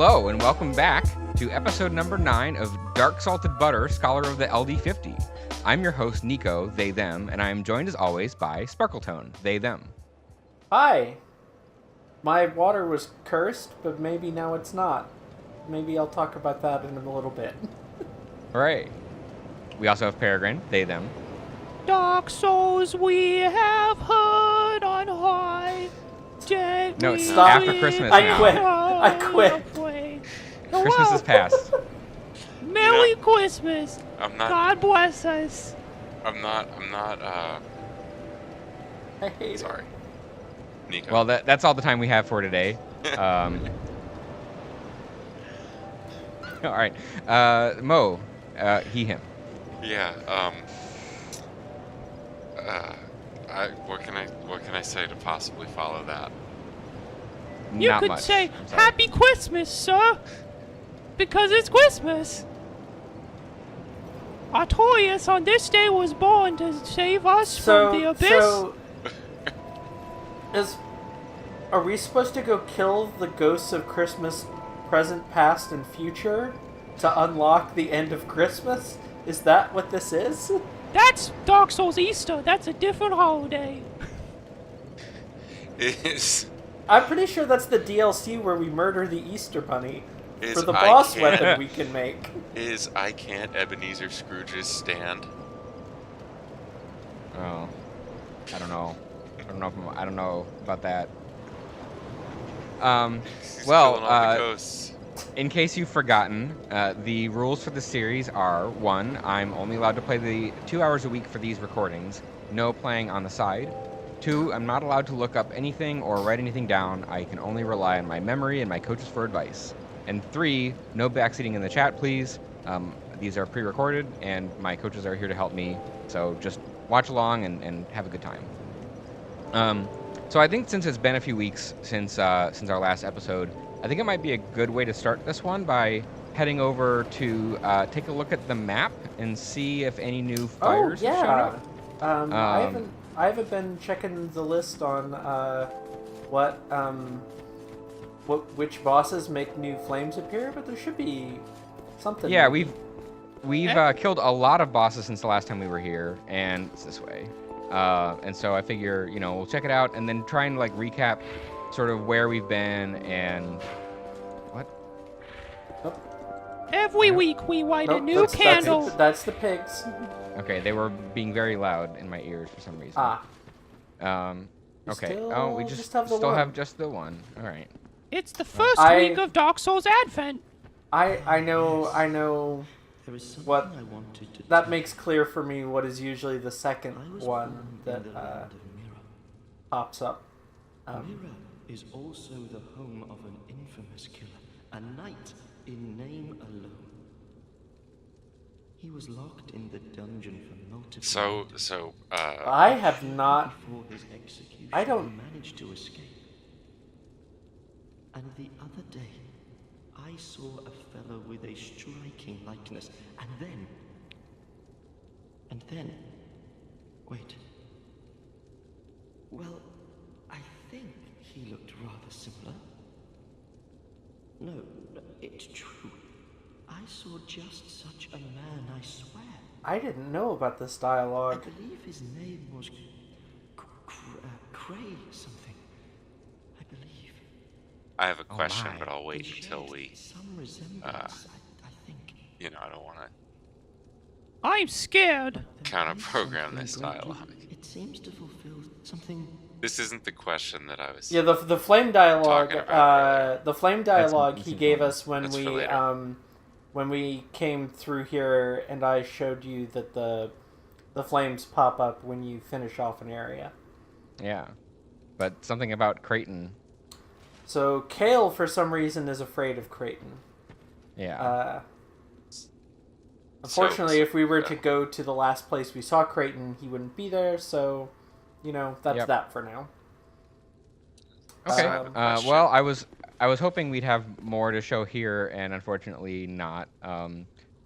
Hello, and welcome back to episode number 9 of Dark Salted Butter, Scholar of the LD50. I'm your host, Niko, they, them, and I am joined as always by Sparkletone, they, them. Hi. My water was cursed, but maybe now it's not. Maybe I'll talk about that in a little bit. Hooray. We also have Peregrine, they, them. Dark souls we have heard on high. No, it's Stop. after Christmas I now. quit. Christmas is past. Merry Christmas. I'm not. God bless us. I'm not. I hate Sorry, Niko. Well, that's all the time we have for today. All right. Mo, he, him. Yeah. What can I say to possibly follow that? You Not could much. say I'm sorry. Happy Christmas, sir. Because it's Christmas. Artorias on this day was born to save us from the abyss. Are we supposed to go kill the ghosts of Christmas present, past, and future to unlock the end of Christmas? Is that what this is? That's Dark Souls Easter. That's a different holiday. I'm pretty sure that's the DLC where we murder the Easter Bunny for the I boss can't- weapon we can make. I can't Ebenezer Scrooge's stand. Oh, I don't know. I don't know about that. He's Well, killing all the ghosts. in case you've forgotten, the rules for the series are: 1, I'm only allowed to play the 2 hours a week for these recordings. No playing on the side. 2, I'm not allowed to look up anything or write anything down. I can only rely on my memory and my coaches for advice. And 3, no backseating in the chat, please. These are pre-recorded, and my coaches are here to help me. So just watch along and have a good time. So I think since it's been a few weeks since our last episode, I think it might be a good way to start this one by heading over to take a look at the map and see if any new fires have shown up. I haven't been checking the list on which bosses make new flames appear, but there should be something. Yeah, we've killed a lot of bosses since the last time we were here, and it's this way. And so I figure, we'll check it out and then try and recap sort of where we've been and what. Every week we light a Nope, new candle. That's the pigs. Okay, they were being very loud in my ears for some reason. Okay. We just have the still one. have just the one. All right. It's the first week of Dark Souls Advent. I know There is something what I wanted to that tell makes clear for me what is usually the second you. I was one born that in the land of Mira. pops up. Mira is also the home of an infamous killer, a knight in name alone. He was locked in the dungeon for multiple So, I have not. before his execution. I don't- He managed to escape. And the other day, I saw a fellow with a striking likeness, and then, wait. Well, I think he looked rather similar. No, it's true. I saw just such a man, I swear. I didn't know about this I dialogue. believe his name was Cray something. I believe. I have a question, my. but I'll wait They until shared we. some resemblance, I think. I don't want to I'm scared. counter program this Something greatly- dialogue. It seems to fulfill something. This isn't the question that I was. Yeah, the flame dialogue. Talking about The flame dialogue That's he gave fun. us when That's for we later. when we came through here, and I showed you that the flames pop up when you finish off an area. Yeah. But something about Creighton. So Kale, for some reason, is afraid of Creighton. Yeah. Unfortunately, if we were to yeah. go to the last place we saw Creighton, he wouldn't be there. So, that's Yep. that for now. Okay. I have a question. Well, I was hoping we'd have more to show here, and unfortunately not.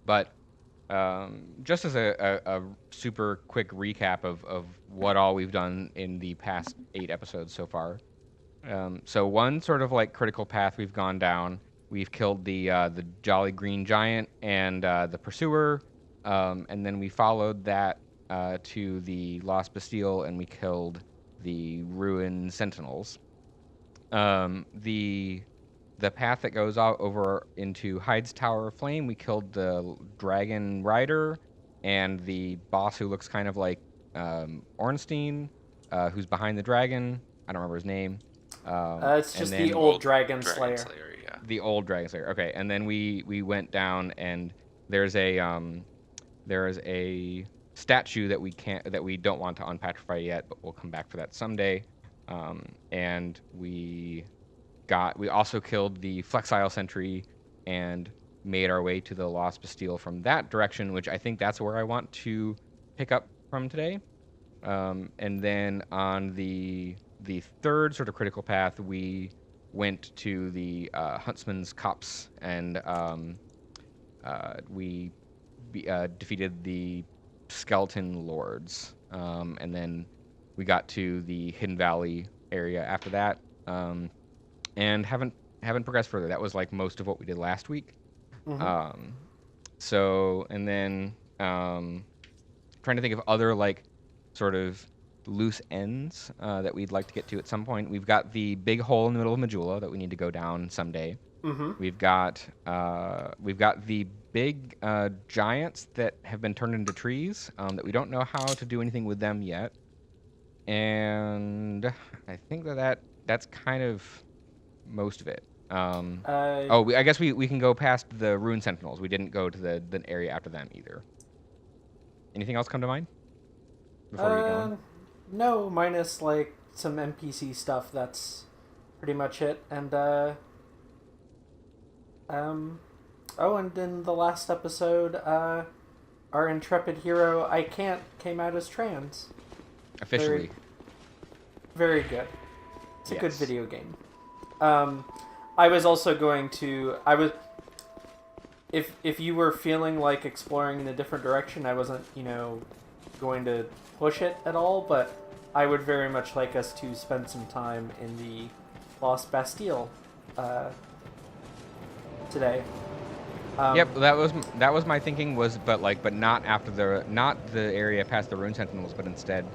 But just as a super quick recap of what all we've done in the past 8 episodes so far. So one sort of critical path we've gone down. we've killed the Jolly Green Giant and the Pursuer, and then we followed that to the Lost Bastille, and we killed the Ruined Sentinels. The path that goes out over into Hyde's Tower of Flame, we killed the Dragon Rider and the boss who looks kind of like Ornstein, who's behind the dragon. I don't remember his name. It's just the old Dragon Slayer. Yeah. The old Dragon Slayer. Okay, and then we went down, and there's a statue that we don't want to unpetrify yet, but we'll come back for that someday. And we also killed the Flexile Sentry and made our way to the Lost Bastille from that direction, which I think that's where I want to pick up from today. And then on the third sort of critical path, we went to the Huntsman's Copse, and we defeated the Skeleton Lords. And then we got to the Hidden Valley area after that. And haven't progressed further. That was like most of what we did last week. Mm-hmm. And then trying to think of other like sort of loose ends that we'd like to get to at some point. We've got the big hole in the middle of Majula that we need to go down someday. Mm-hmm. We've got the big giants that have been turned into trees that we don't know how to do anything with them yet. And I think that's kind of most of it. I guess we can go past the Ruined Sentinels. We didn't go to the area after them either. Anything else come to mind before we get going? No, minus like some NPC stuff. That's pretty much it. And and in the last episode, our intrepid hero I Can't came out as trans. Officially. Very good. It's a good video game. I was also going to... If you were feeling like exploring in a different direction, I wasn't, going to push it at all, but I would very much like us to spend some time in the Lost Bastille today. Yep, that was my thinking, but not the area past the Ruined Sentinels, but instead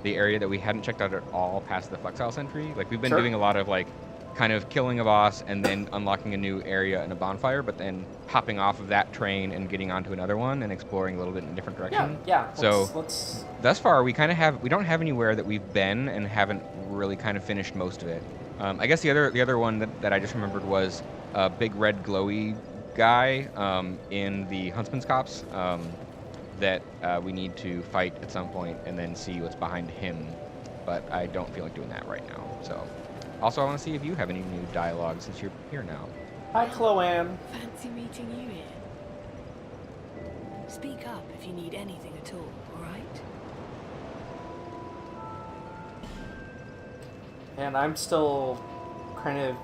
the area that we hadn't checked out at all past the Flexile Sentry. Like, we've been doing a lot of like kind of killing a boss and then unlocking a new area and a bonfire, but then hopping off of that train and getting onto another one and exploring a little bit in a different direction. Yeah. Let's thus far we don't have anywhere that we've been and haven't really kind of finished most of it. I guess the other one that I just remembered was a big red glowy guy in the Huntsman's Copse that we need to fight at some point and then see what's behind him, but I don't feel like doing that right now. So, also I want to see if you have any new dialogue since you're here now. Hi, Chloanne. Fancy meeting you here. Speak up if you need anything at all, alright? And I'm still kind of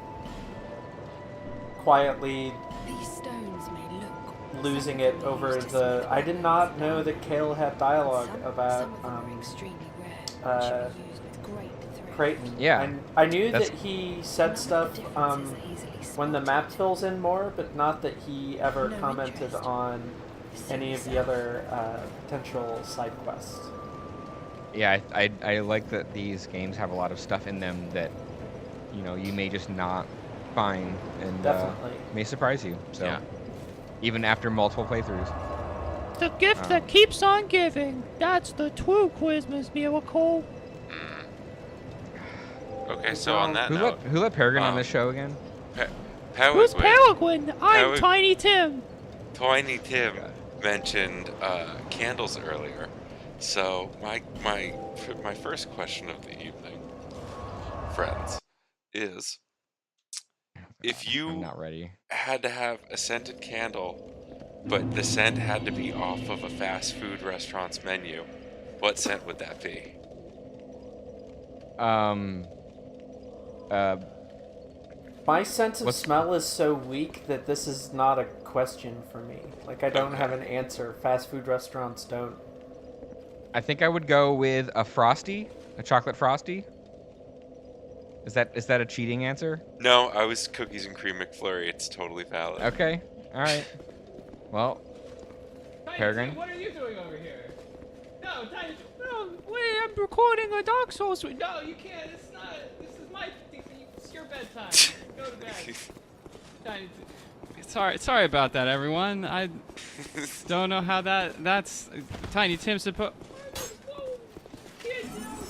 quietly These stones may look losing it over the... I did not know that Kale had dialogue about Creighton. Yeah. I knew that he said stuff when the map fills in more, but not that he ever commented on any of the other potential side quests. Yeah, I like that these games have a lot of stuff in them that you may just not find and may surprise you. So yeah. Even after multiple playthroughs. The gift that keeps on giving. That's the true Christmas miracle. Okay, so on that note... Who let Peregrine on this show again? Who's Peregrine? I'm Tiny Tim. Tiny Tim mentioned candles earlier. So my first question of the evening, friends, is if you I'm not ready. had to have a scented candle, but the scent had to be off of a fast food restaurant's menu, what scent would that be? My sense of smell is so weak that this is not a question for me. Like, I don't have an answer. Fast food restaurants don't. I think I would go with a chocolate frosty. Is that a cheating answer? No, I was cookies and cream McFlurry. It's totally valid. Okay. All right. Well, Peregrine? What are you doing over here? No, Tiny. No, wait, I'm recording a Dark Souls. No, you can't. It's not. This is my. It's your bedtime. Go to bed. Tiny. Sorry about that, everyone. I don't know how that's Tiny Tim supposed. It's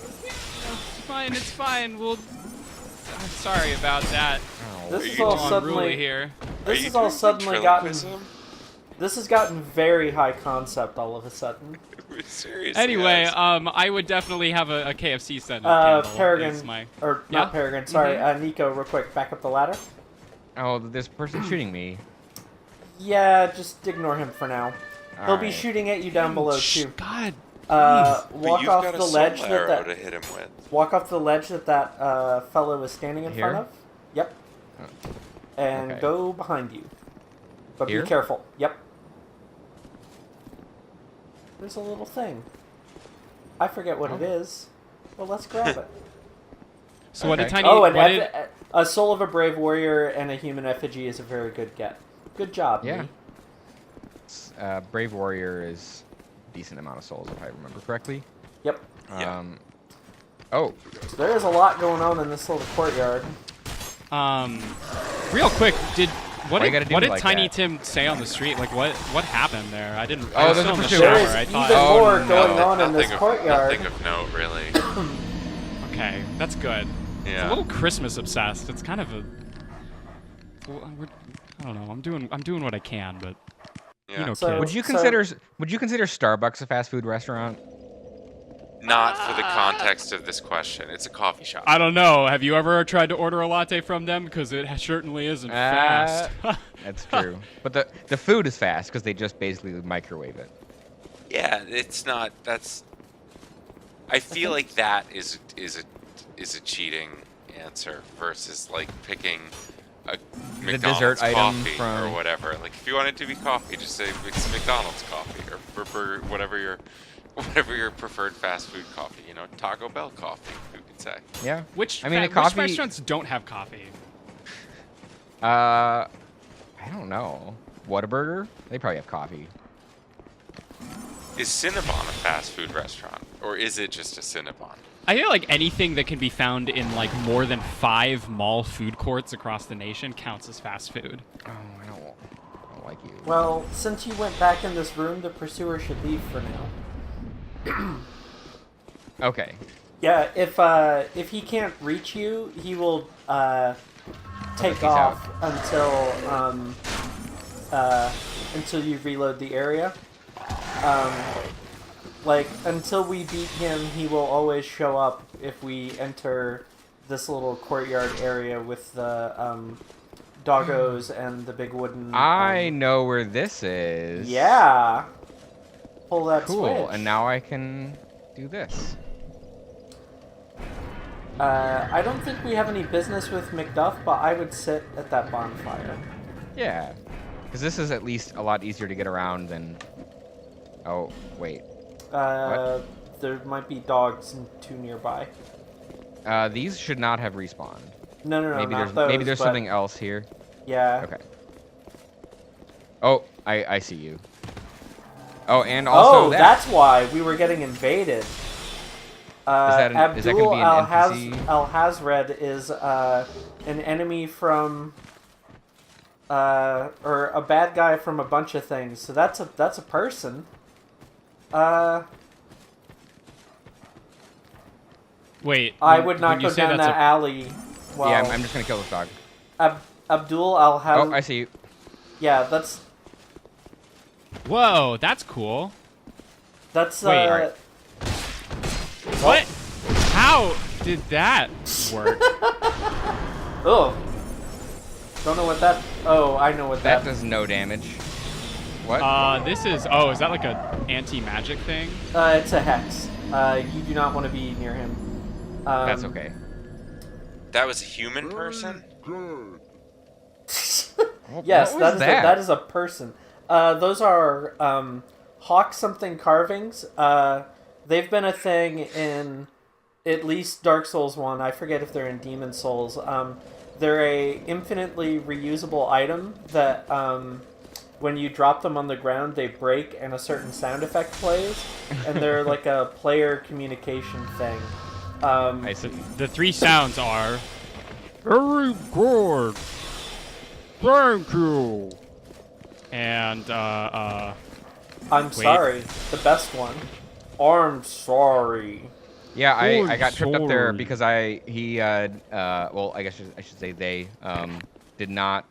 fine. I'm sorry about that. This is all Unruly here. This has all suddenly gotten. This has gotten very high concept all of a sudden. Seriously. Anyway, I would definitely have a KFC scented Peregrine, or Yeah? not Peregrine, sorry, Niko, real quick, back up the ladder. Oh, this person's shooting me. Yeah, just ignore him for now. He'll be Alright. shooting at you down below too. God. But Walk you've off got a the soul ledge arrow to hit him with. walk off the ledge that fellow is standing in Here? front of. Yep. And Okay. go behind you. But Here? be careful. Yep. There's a little thing. I forget what it is. Well, let's grab it. So what did Okay. Tiny? Oh, and what did, a soul of a brave warrior and a human effigy is a very good get. Good job, Yeah. me. Brave warrior is a decent amount of souls, if I remember correctly. Yep. Yeah. Oh, So there is a lot going on in this little courtyard. real quick, what Why you gotta did do what me did like Tiny that? Tim say on the street? Like what happened there? I didn't. Oh, I was there's a still in the pursuit. shower. There is I even thought. more no. going on in this Nothing courtyard. of note, really. Okay, that's good. It's a Yeah. little Christmas obsessed. It's kind of a. Well, I don't know. I'm doing what I can, but Yeah. you know, So- kids. would you consider Starbucks a fast food restaurant? Not for the context of this question. It's a coffee shop. I don't know. Have you ever tried to order a latte from them? Because it certainly isn't fast. That's true. But the food is fast because they just basically microwave it. Yeah, it's not. That's. I feel like that is a cheating answer versus like picking a McDonald's dessert item coffee from- or whatever. Like if you want it to be coffee, just say it's McDonald's coffee or burger, whatever your preferred fast food coffee. You know, Taco Bell coffee. Who could say? Yeah. Which I mean, a which coffee- restaurants don't have coffee? I don't know. Whataburger? They probably have coffee. Is Cinnabon a fast food restaurant, or is it just a Cinnabon? I feel like anything that can be found in like more than 5 mall food courts across the nation counts as fast food. Oh, I don't like you. Well, since you went back in this room, the pursuer should leave for now. Okay. Yeah, if he can't reach you, he will take he's off until you reload the area. Like until we beat him, he will always show up if we enter this little courtyard area with the doggos and the big wooden. I know where this is. Yeah. Pull that Cool. switch. And now I can do this. I don't think we have any business with Macduff, but I would sit at that bonfire. Yeah. Because this is at least a lot easier to get around than... Oh, wait. There might be dogs too nearby. These should not have respawned. No, Maybe not there's those, maybe there's but- something else here. Yeah. Okay. Oh, I see you. Oh, and also Oh, that's why we were getting invaded. is that gonna be Abdul an NPC? Al-Hazred is an enemy from, or a bad guy from a bunch of things. So that's a person. Wait. I when- would not when you go say down that's that alley. While Yeah, I'm just gonna kill this dog. Abdul Al-Hazred. Oh, I see you. Yeah, that's Whoa, that's cool. that's. Wait, alright. What? How did that work? Oh. Don't know what that. Oh, I know what That that. does no damage. What? This is. Oh, is that like a anti-magic thing? It's a hex. You do not want to be near him. That's okay. That was a human person? Yes, what was that is a person. Those are hawk something carvings. They've been a thing in at least Dark Souls 1, I forget if they're in Demon Souls, they're a infinitely reusable item that when you drop them on the ground, they break and a certain sound effect plays, and they're like a player communication thing. I see. The three sounds are very good, thank you, and I'm sorry, the best one. I'm sorry. Yeah, I got tripped up there sorry. because well, I guess I should say they did not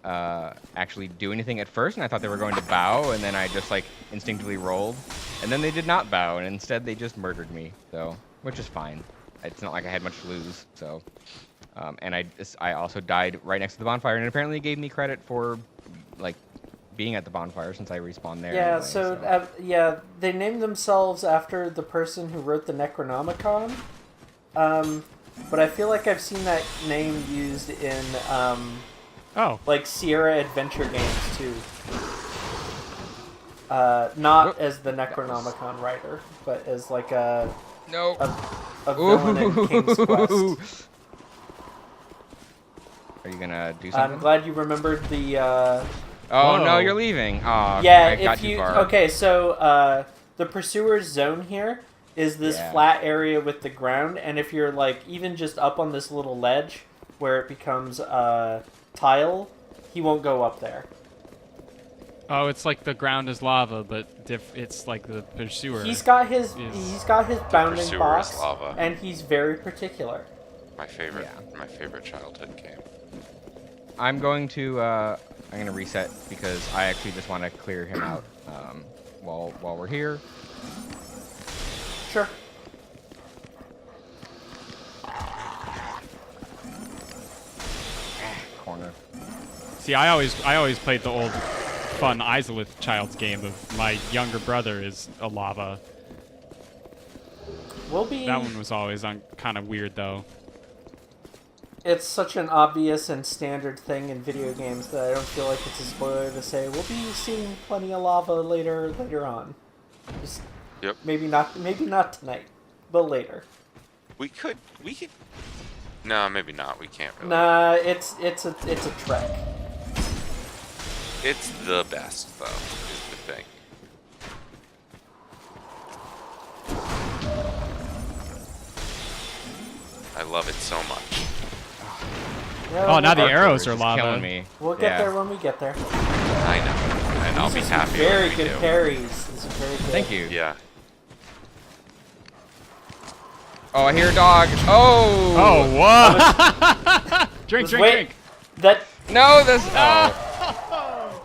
actually do anything at first, and I thought they were going to bow, and then I just like instinctively rolled, and then they did not bow, and instead they just murdered me. So, which is fine. It's not like I had much to lose. So, and I also died right next to the bonfire, and it apparently gave me credit for like being at the bonfire since I respawned there. Yeah, anyway, so yeah, they named themselves after the person who wrote the Necronomicon. But I feel like I've seen that name used in like Sierra Adventure games too. Not as the Necronomicon writer, but as like a villain in King's Quest. Are you gonna do something? I'm glad you remembered the. Oh no, Whoa. you're leaving. Oh, Yeah, I got if too you far. okay, so the pursuer's zone here is this Yeah. flat area with the ground, and if you're like even just up on this little ledge where it becomes tile, he won't go up there. Oh, it's like the ground is lava, but it's like the pursuer. He's got his is- bounding Pursuer is box, lava. and he's very particular. My favorite, Yeah. my favorite childhood game. I'm going to reset because I actually just want to clear him out while we're here. Sure. Corner. See, I always played the old fun Izalith Child's game of my younger brother is a lava. We'll be. That one was always kind of weird though. It's such an obvious and standard thing in video games that I don't feel like it's a spoiler to say we'll be seeing plenty of lava later on. Just Yep. maybe not tonight, but later. We could. No, maybe not. We can't really. Nah, it's a trek. It's the best, though, is the thing. I love it so much. Yeah, Oh, now the we'll, arrows are Just lava. killing me. we'll get Yeah. there when we get there. I know, and I'll be These are some happy very when we good do. parries. These are very good. Thank you. Yeah. Oh, I hear a dog. Oh. Oh, what? drink. That No, this. Oh.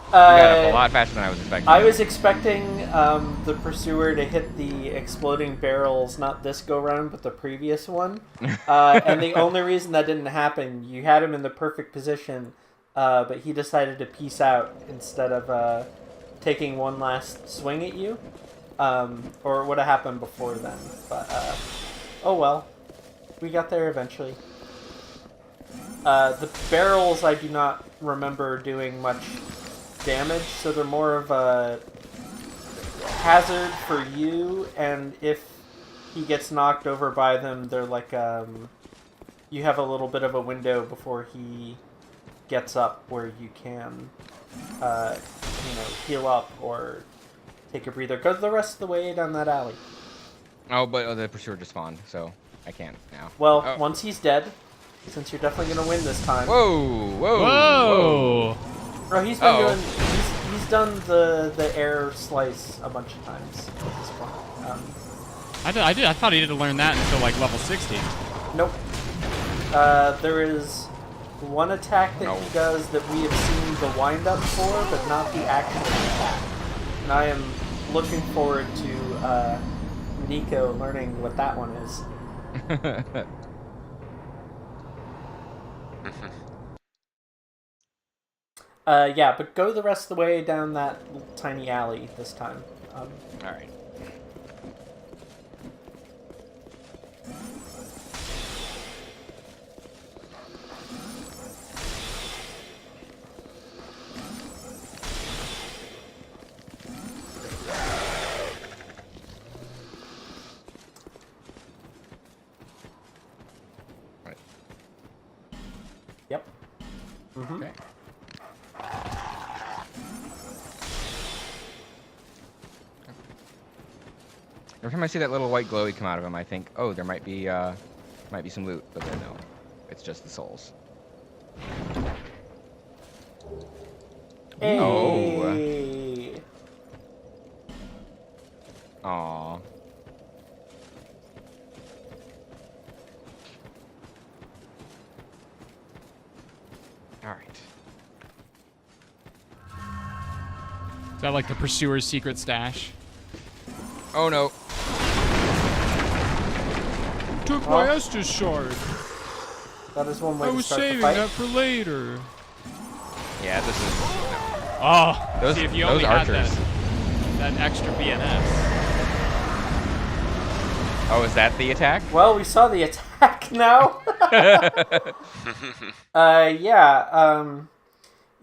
You got up a lot faster than I was expecting. I was expecting the pursuer to hit the exploding barrels, not this go round, but the previous one. And the only reason that didn't happen, you had him in the perfect position, but he decided to peace out instead of taking one last swing at you. Or it would have happened before then. But, oh well. We got there eventually. The barrels I do not remember doing much damage, so they're more of a hazard for you, and if he gets knocked over by them, they're like you have a little bit of a window before he gets up where you can heal up or take a breather. Go the rest of the way down that alley. Oh, but the pursuer just spawned, so I can't now. Well, Oh. once he's dead, since you're definitely gonna win this time. Whoa! Whoa! Bro, he's been Uh-oh. doing. He's done the air slice a bunch of times at this point. I thought he didn't learn that until like level 60. Nope. There is one attack that No. he does that we have seen the wind up for, but not the actual attack. And I am looking forward to Niko learning what that one is. Yeah, but go the rest of the way down that tiny alley this time. All right. Okay. Every time I see that little white glowy come out of him, I think, oh, there might be some loot, but then no, it's just the souls. Hey. Aw. All right. Is that like the pursuer's secret stash? Oh no. Took my Estus shard. That is one way I to was start the saving fight. that for later. Yeah, this is. Oh, Those- see if you those only had archers. that extra BNS. Oh, is that the attack? Well, we saw the attack now.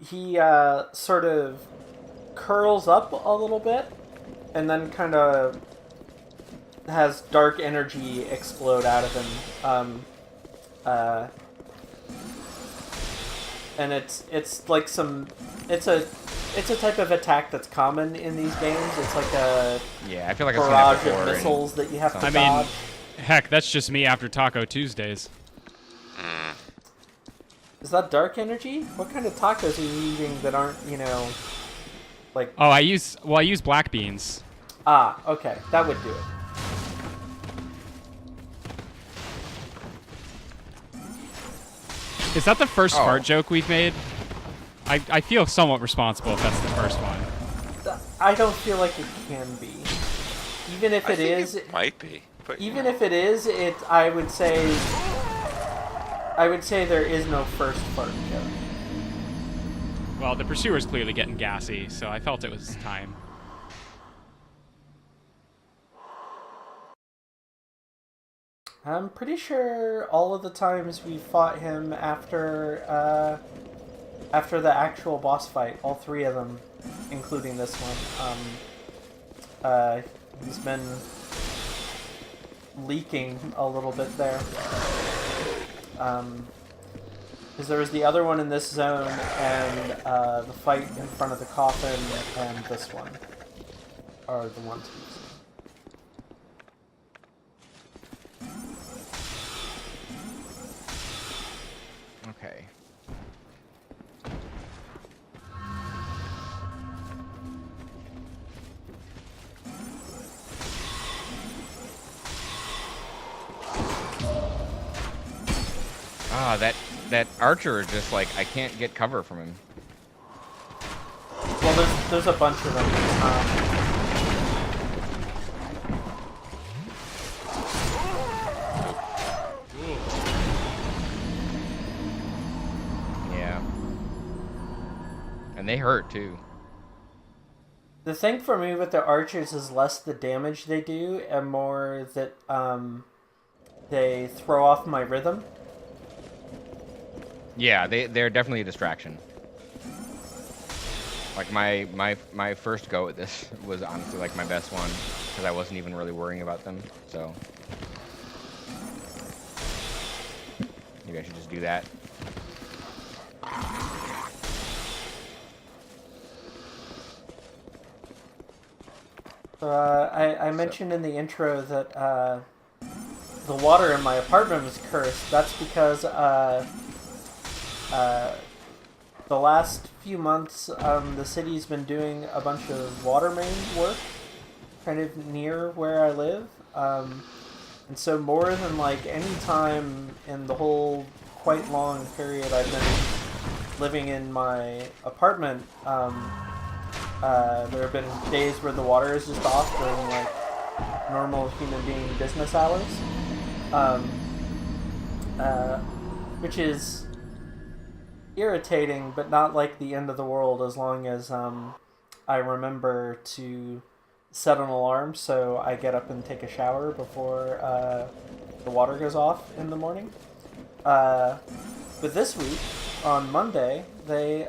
He sort of curls up a little bit, and then kind of has dark energy explode out of him. And it's like it's a type of attack that's common in these games. It's like a Yeah, I feel like I've barrage seen that of before. missiles that you have to I mean, dodge. heck, that's just me after Taco Tuesdays. Is that dark energy? What kind of tacos are you eating that aren't, like... Oh, I use black beans. Ah, okay. That would do it. Is that the first Oh. fart joke we've made? I feel somewhat responsible if that's the first one. I don't feel like it can be. Even if I it think is... it might be. But Even if it is, I would say there is no first fart joke. Well, the pursuer's clearly getting gassy, so I felt it was time. I'm pretty sure all of the times we fought him after the actual boss fight, all three of them, including this one, he's been leaking a little bit there. Because there was the other one in this zone, and the fight in front of the coffin, and this one are the ones we've seen. Okay. Ah, that archer is just like I can't get cover from him. Well, there's a bunch of them. Yeah. And they hurt too. The thing for me with the archers is less the damage they do and more that they throw off my rhythm. Yeah, they're definitely a distraction. Like my first go at this was honestly like my best one because I wasn't even really worrying about them. So maybe I should just do that. I mentioned in the intro that the water in my apartment was cursed. That's because the last few months the city's been doing a bunch of water main work kind of near where I live. And so more than like any time in the whole quite long period I've been living in my apartment, there have been days where the water is just off during like normal human being business hours, which is irritating, but not like the end of the world as long as I remember to set an alarm so I get up and take a shower before the water goes off in the morning. But this week, on Monday, they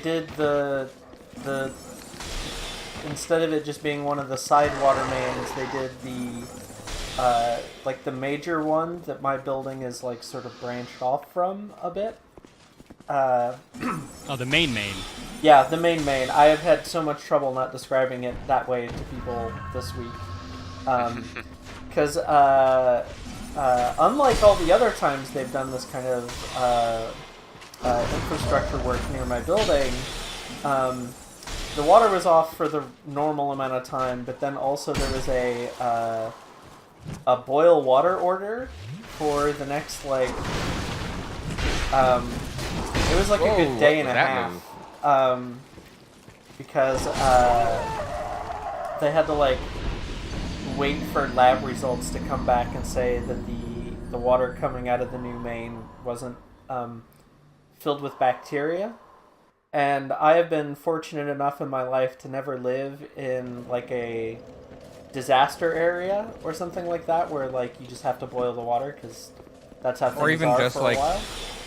did the instead of it just being one of the side water mains, they did like the major one that my building is like sort of branched off from a bit. Oh, the main. Yeah, the main. I have had so much trouble not describing it that way to people this week. Because unlike all the other times they've done this kind of infrastructure work near my building, the water was off for the normal amount of time, but then also there was a boil water order for the next, like, it was like a good day and a half. Because they had to, like, wait for lab results to come back and say that the water coming out of the new main wasn't filled with bacteria. And I have been fortunate enough in my life to never live in, like, a disaster area or something like that, where, like, you just have to boil the water because that's how things Or even are just, for like, a while.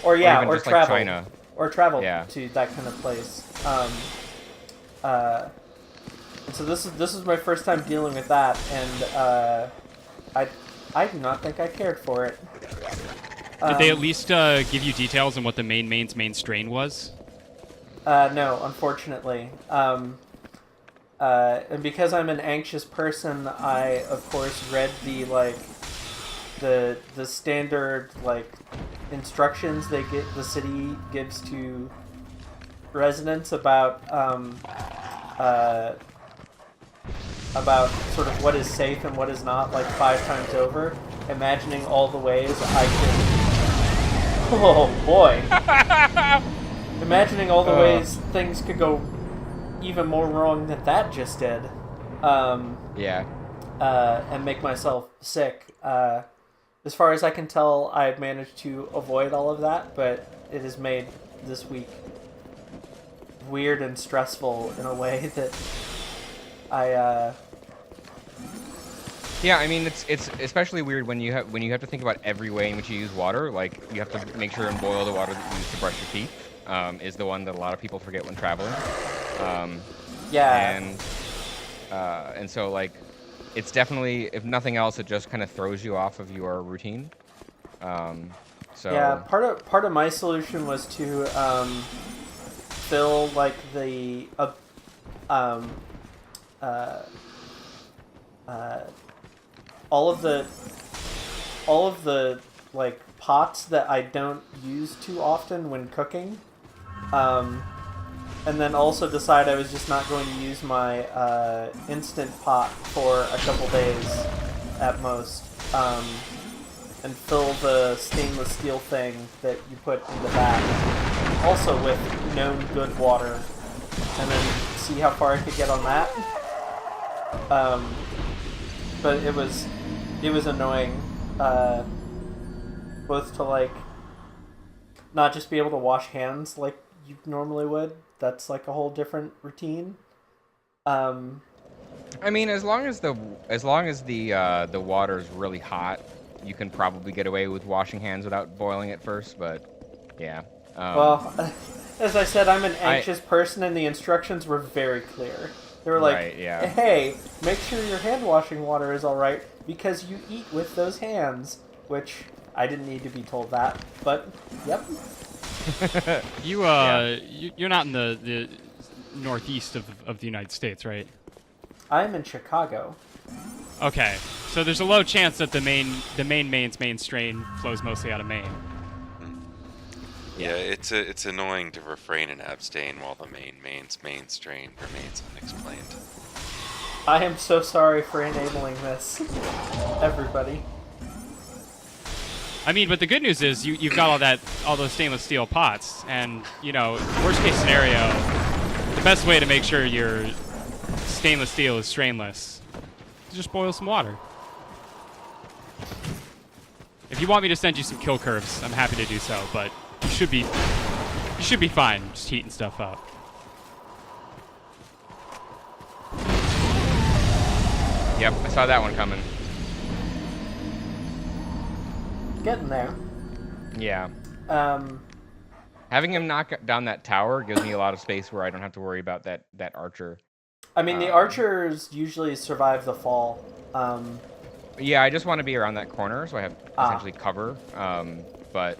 Or yeah, even or just, like, travel, China. or travel Yeah. to that kind of place. So this is my first time dealing with that, and I do not think I cared for it. Did they at least give you details on what the main's main strain was? No, unfortunately. And because I'm an anxious person, I of course read the standard, like, instructions the city gives to residents about sort of what is safe and what is not, like, 5 times over, imagining all the ways I could. Oh boy! Imagining all the ways things could go even more wrong than that just did. Yeah. And make myself sick. As far as I can tell, I've managed to avoid all of that, but it has made this week weird and stressful in a way that I. Yeah, I mean it's especially weird when you have to think about every way in which you use water. Like, you have to make sure and boil the water that you use to brush your teeth. Is the one that a lot of people forget when traveling. Yeah. And so, like, it's definitely, if nothing else, it just kind of throws you off of your routine. So Yeah, part of my solution was to fill, like, the all of the like pots that I don't use too often when cooking, and then also decide I was just not going to use my instant pot for a couple days at most, and fill the stainless steel thing that you put in the back also with known good water, and then see how far I could get on that. But it was annoying, both to, like, not just be able to wash hands like you normally would. That's, like, a whole different routine. I mean, as long as the water is really hot, you can probably get away with washing hands without boiling it first. But yeah. Well, as I said, I'm an anxious person, and the instructions were very clear. They were like, Right, yeah. hey, make sure your hand washing water is alright, because you eat with those hands. Which, I didn't need to be told that, but, yep. You're not in the northeast of the United States, right? I'm in Chicago. Okay, so there's a low chance that the main's main strain flows mostly out of Maine. Yeah, it's annoying to refrain and abstain while the main's main strain remains unexplained. I am so sorry for enabling this, everybody. I mean, but the good news is you've got all those stainless steel pots, and, you know, worst case scenario, the best way to make sure your stainless steel is strainless is just boil some water. If you want me to send you some kill curves, I'm happy to do so, but you should be fine just heating stuff up. Yep, I saw that one coming. Getting there. Yeah. Having him knock down that tower gives me a lot of space where I don't have to worry about that archer. I mean, the archers usually survive the fall. Yeah, I just want to be around that corner, so I have essentially cover. But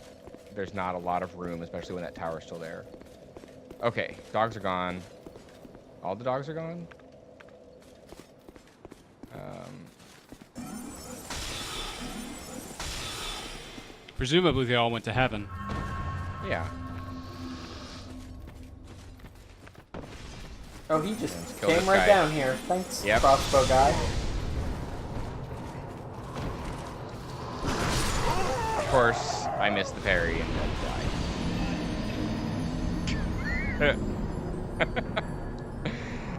there's not a lot of room, especially when that tower's still there. Okay, dogs are gone. All the dogs are gone? Presumably they all went to heaven. Yeah. Oh, he just Let's kill came this right guy. down here. Thanks, Yep. crossbow guy. Of course, I missed the parry and then died.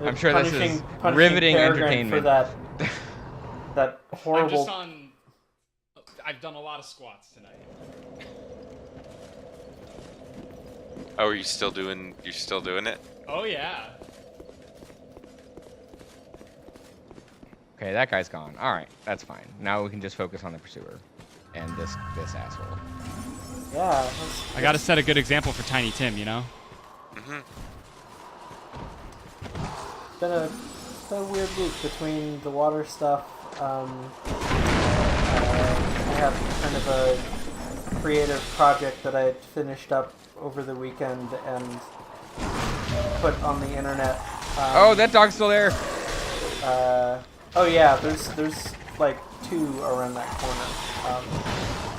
I'm sure this is Punishing riveting Peregrine entertainment. for that I'm horrible. just on. I've done a lot of squats tonight. Oh, are you still doing? You're still doing it? Oh yeah. Okay, that guy's gone. All right, that's fine. Now we can just focus on the pursuer and this asshole. Yeah. I gotta set a good example for Tiny Tim, you know? Mm-hmm. It's been a weird week between the water stuff. I have kind of a creative project that I finished up over the weekend and put on the internet. Oh, that dog's still there. Oh yeah, there's like 2 around that corner.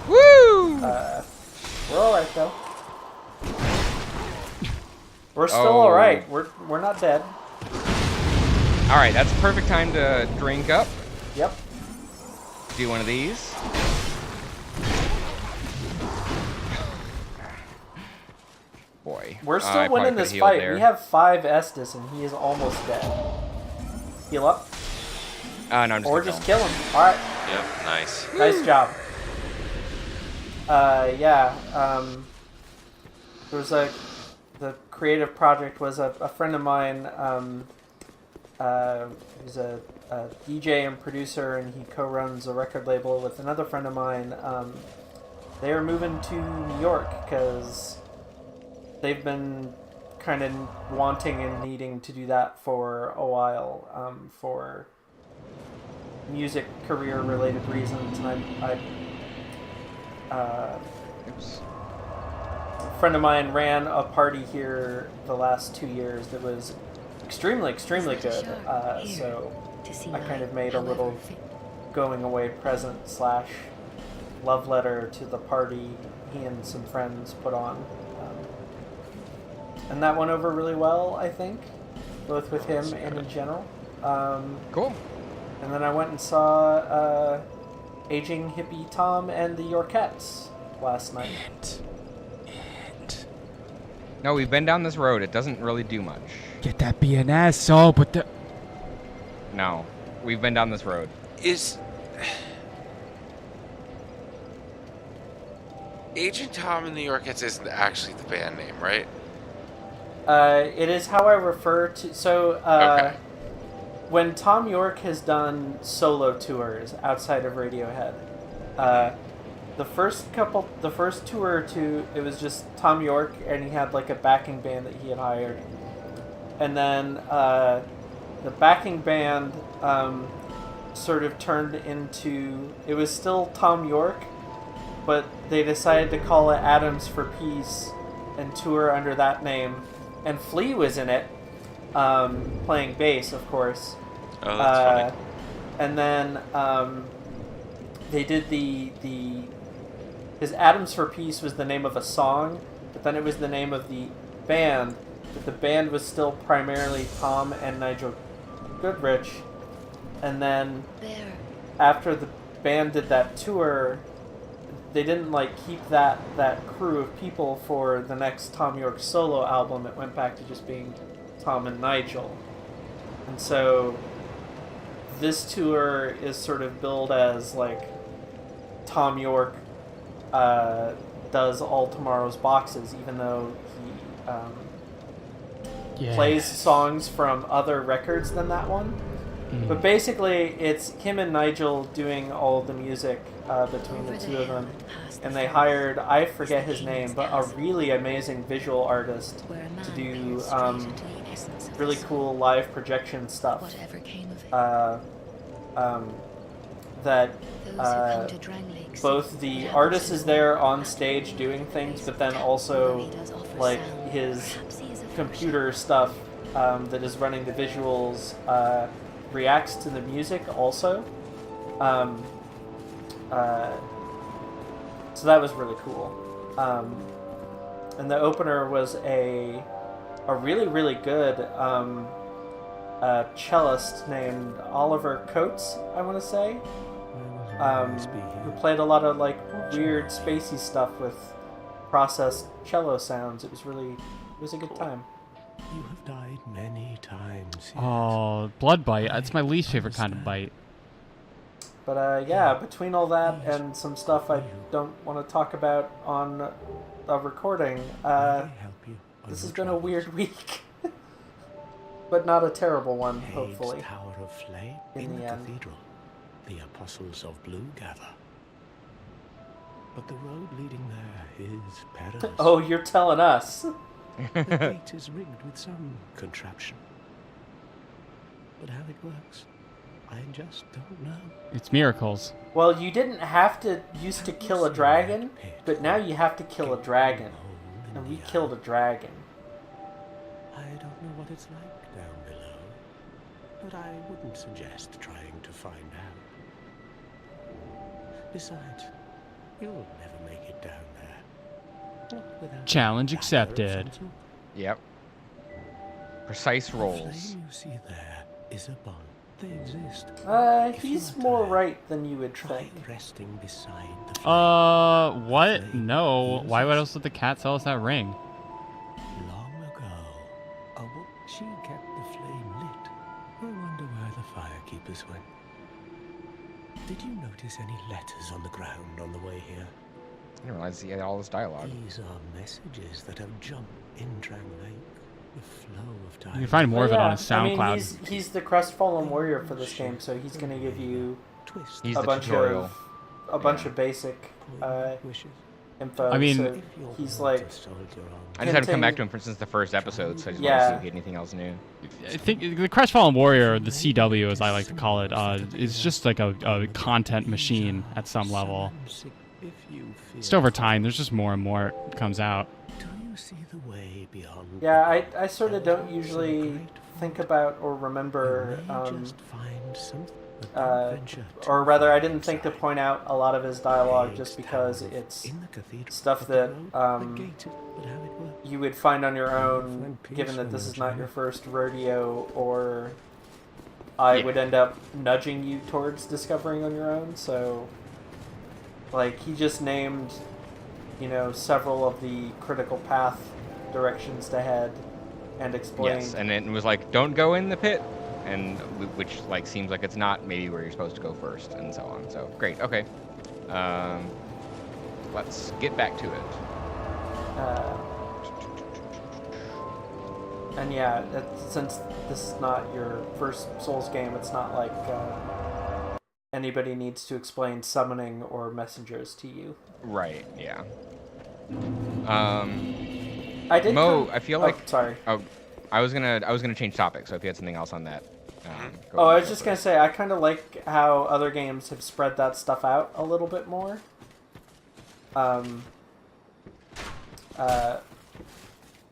Woo! We're all right though. We're still Oh. all right. We're not dead. All right, that's perfect time to drink up. Yep. Do one of these. Boy. We're I still probably winning could've this healed fight. there. We have 5 Estus and he is almost dead. Heal up. No, I'm just Or gonna just kill kill him. Alright. Yep. Nice. Nice job. Yeah. There was the creative project was a friend of mine. He's a DJ and producer, and he co-runs a record label with another friend of mine. They are moving to New York because they've been kind of wanting and needing to do that for a while, for music career related reasons. And Oops. a friend of mine ran a party here the last 2 years that was extremely good. So I kind of made a little going away present / love letter to the party he and some friends put on. And that went over really well, I think, both with him and in general. Cool. And then I went and saw Aging Hippie Tom and the Yorkettes last night. No, we've been down this road. It doesn't really do much. Get that be an asshole, but the. No, we've been down this road. Is Agent Tom and the Yorkettes isn't actually the band name, right? It is how I refer to. So, Okay. when Tom York has done solo tours outside of Radiohead, the first tour or two, it was just Tom York, and he had like a backing band that he had hired, and then the backing band sort of turned into, it was still Tom York, but they decided to call it Atoms for Peace and tour under that name, and Flea was in it, playing bass, of course. Oh, that's funny. And then they did his Atoms for Peace was the name of a song, but then it was the name of the band, but the band was still primarily Tom and Nigel Goodrich. And then after the band did that tour, they didn't like keep that crew of people for the next Tom York solo album. It went back to just being Tom and Nigel. And so this tour is sort of billed as like Tom York does all tomorrow's boxes, even though he plays songs from other records than that one. But basically, it's him and Nigel doing all the music between the two of them. And they hired, I forget his name, but a really amazing visual artist to do really cool live projection stuff. that Those who come to Drang Lake both the artist is there on stage doing things, but then also like his computer stuff that is running the visuals reacts to the music also. So that was really cool. And the opener was a really, really good cellist named Oliver Coates, I want to say, who played a lot of like weird spacey stuff with processed cello sounds. It was a good time. You have died many times. Oh, blood bite. That's my least favorite kind of bite. But yeah, between all that and some stuff I don't want to talk about on a recording, this has been a weird week. But not a terrible one, hopefully. Tower of flame in the end. cathedral. The apostles of blue gather. But the road leading there is perilous. Oh, you're telling us. The gate is rigged with some contraption. But how it works, I just don't know. It's miracles. Well, you didn't have to used to kill a dragon, but now you have to kill a dragon. And we killed a dragon. I don't know what it's like down below, but I wouldn't suggest trying to find out. Besides, you'll never make it down there. Not without Challenge a ladder of accepted. some sort. Yep. Precise The rolls. flame you see there is a bond. They exist. He's more right than you would Try think. resting beside the flame. What? No. Why would else would the cat sell us that ring? Long ago, she kept the flame lit. I wonder where the firekeepers went. Did you notice any letters on the ground on the way here? I didn't realize he had all this dialogue. These are messages that have jumped in Drang Lake. The flow of time. You can find more of it on his I mean, SoundCloud. he's the crestfallen warrior for this game, so he's gonna give you Twist. He's a the bunch tutorial. of basic wishes. info. I mean- so he's like, I just had to come back hinting- to him since the first episode, so I just Yeah. want to see if he had anything else new. I think the Crestfallen Warrior, the CW as I like to call it, is just like a content machine at some level. Just over time, there's just more and more comes out. Do you see the way beyond? yeah, I sort of don't usually think about or remember, Just find something. or rather, I didn't think to point out a lot of his dialogue just because it's in the cathedral, stuff but the that road, the gated, but how it works. you would find on your own, given that this is not your first rodeo, or I Yeah. would end up nudging you towards discovering on your own. So, like, he just named, several of the critical path directions to head and explained. Yes, and it was like, don't go in the pit, and which like seems like it's not maybe where you're supposed to go first, and so on. So great, okay. Let's get back to it. And yeah, since this is not your first Souls game, it's not like anybody needs to explain summoning or messengers to you. Right. Yeah. I did. Mo, I feel like. Sorry. Oh, I was gonna change topic. So if you had something else on that. Oh, I was just gonna say I kind of like how other games have spread that stuff out a little bit more.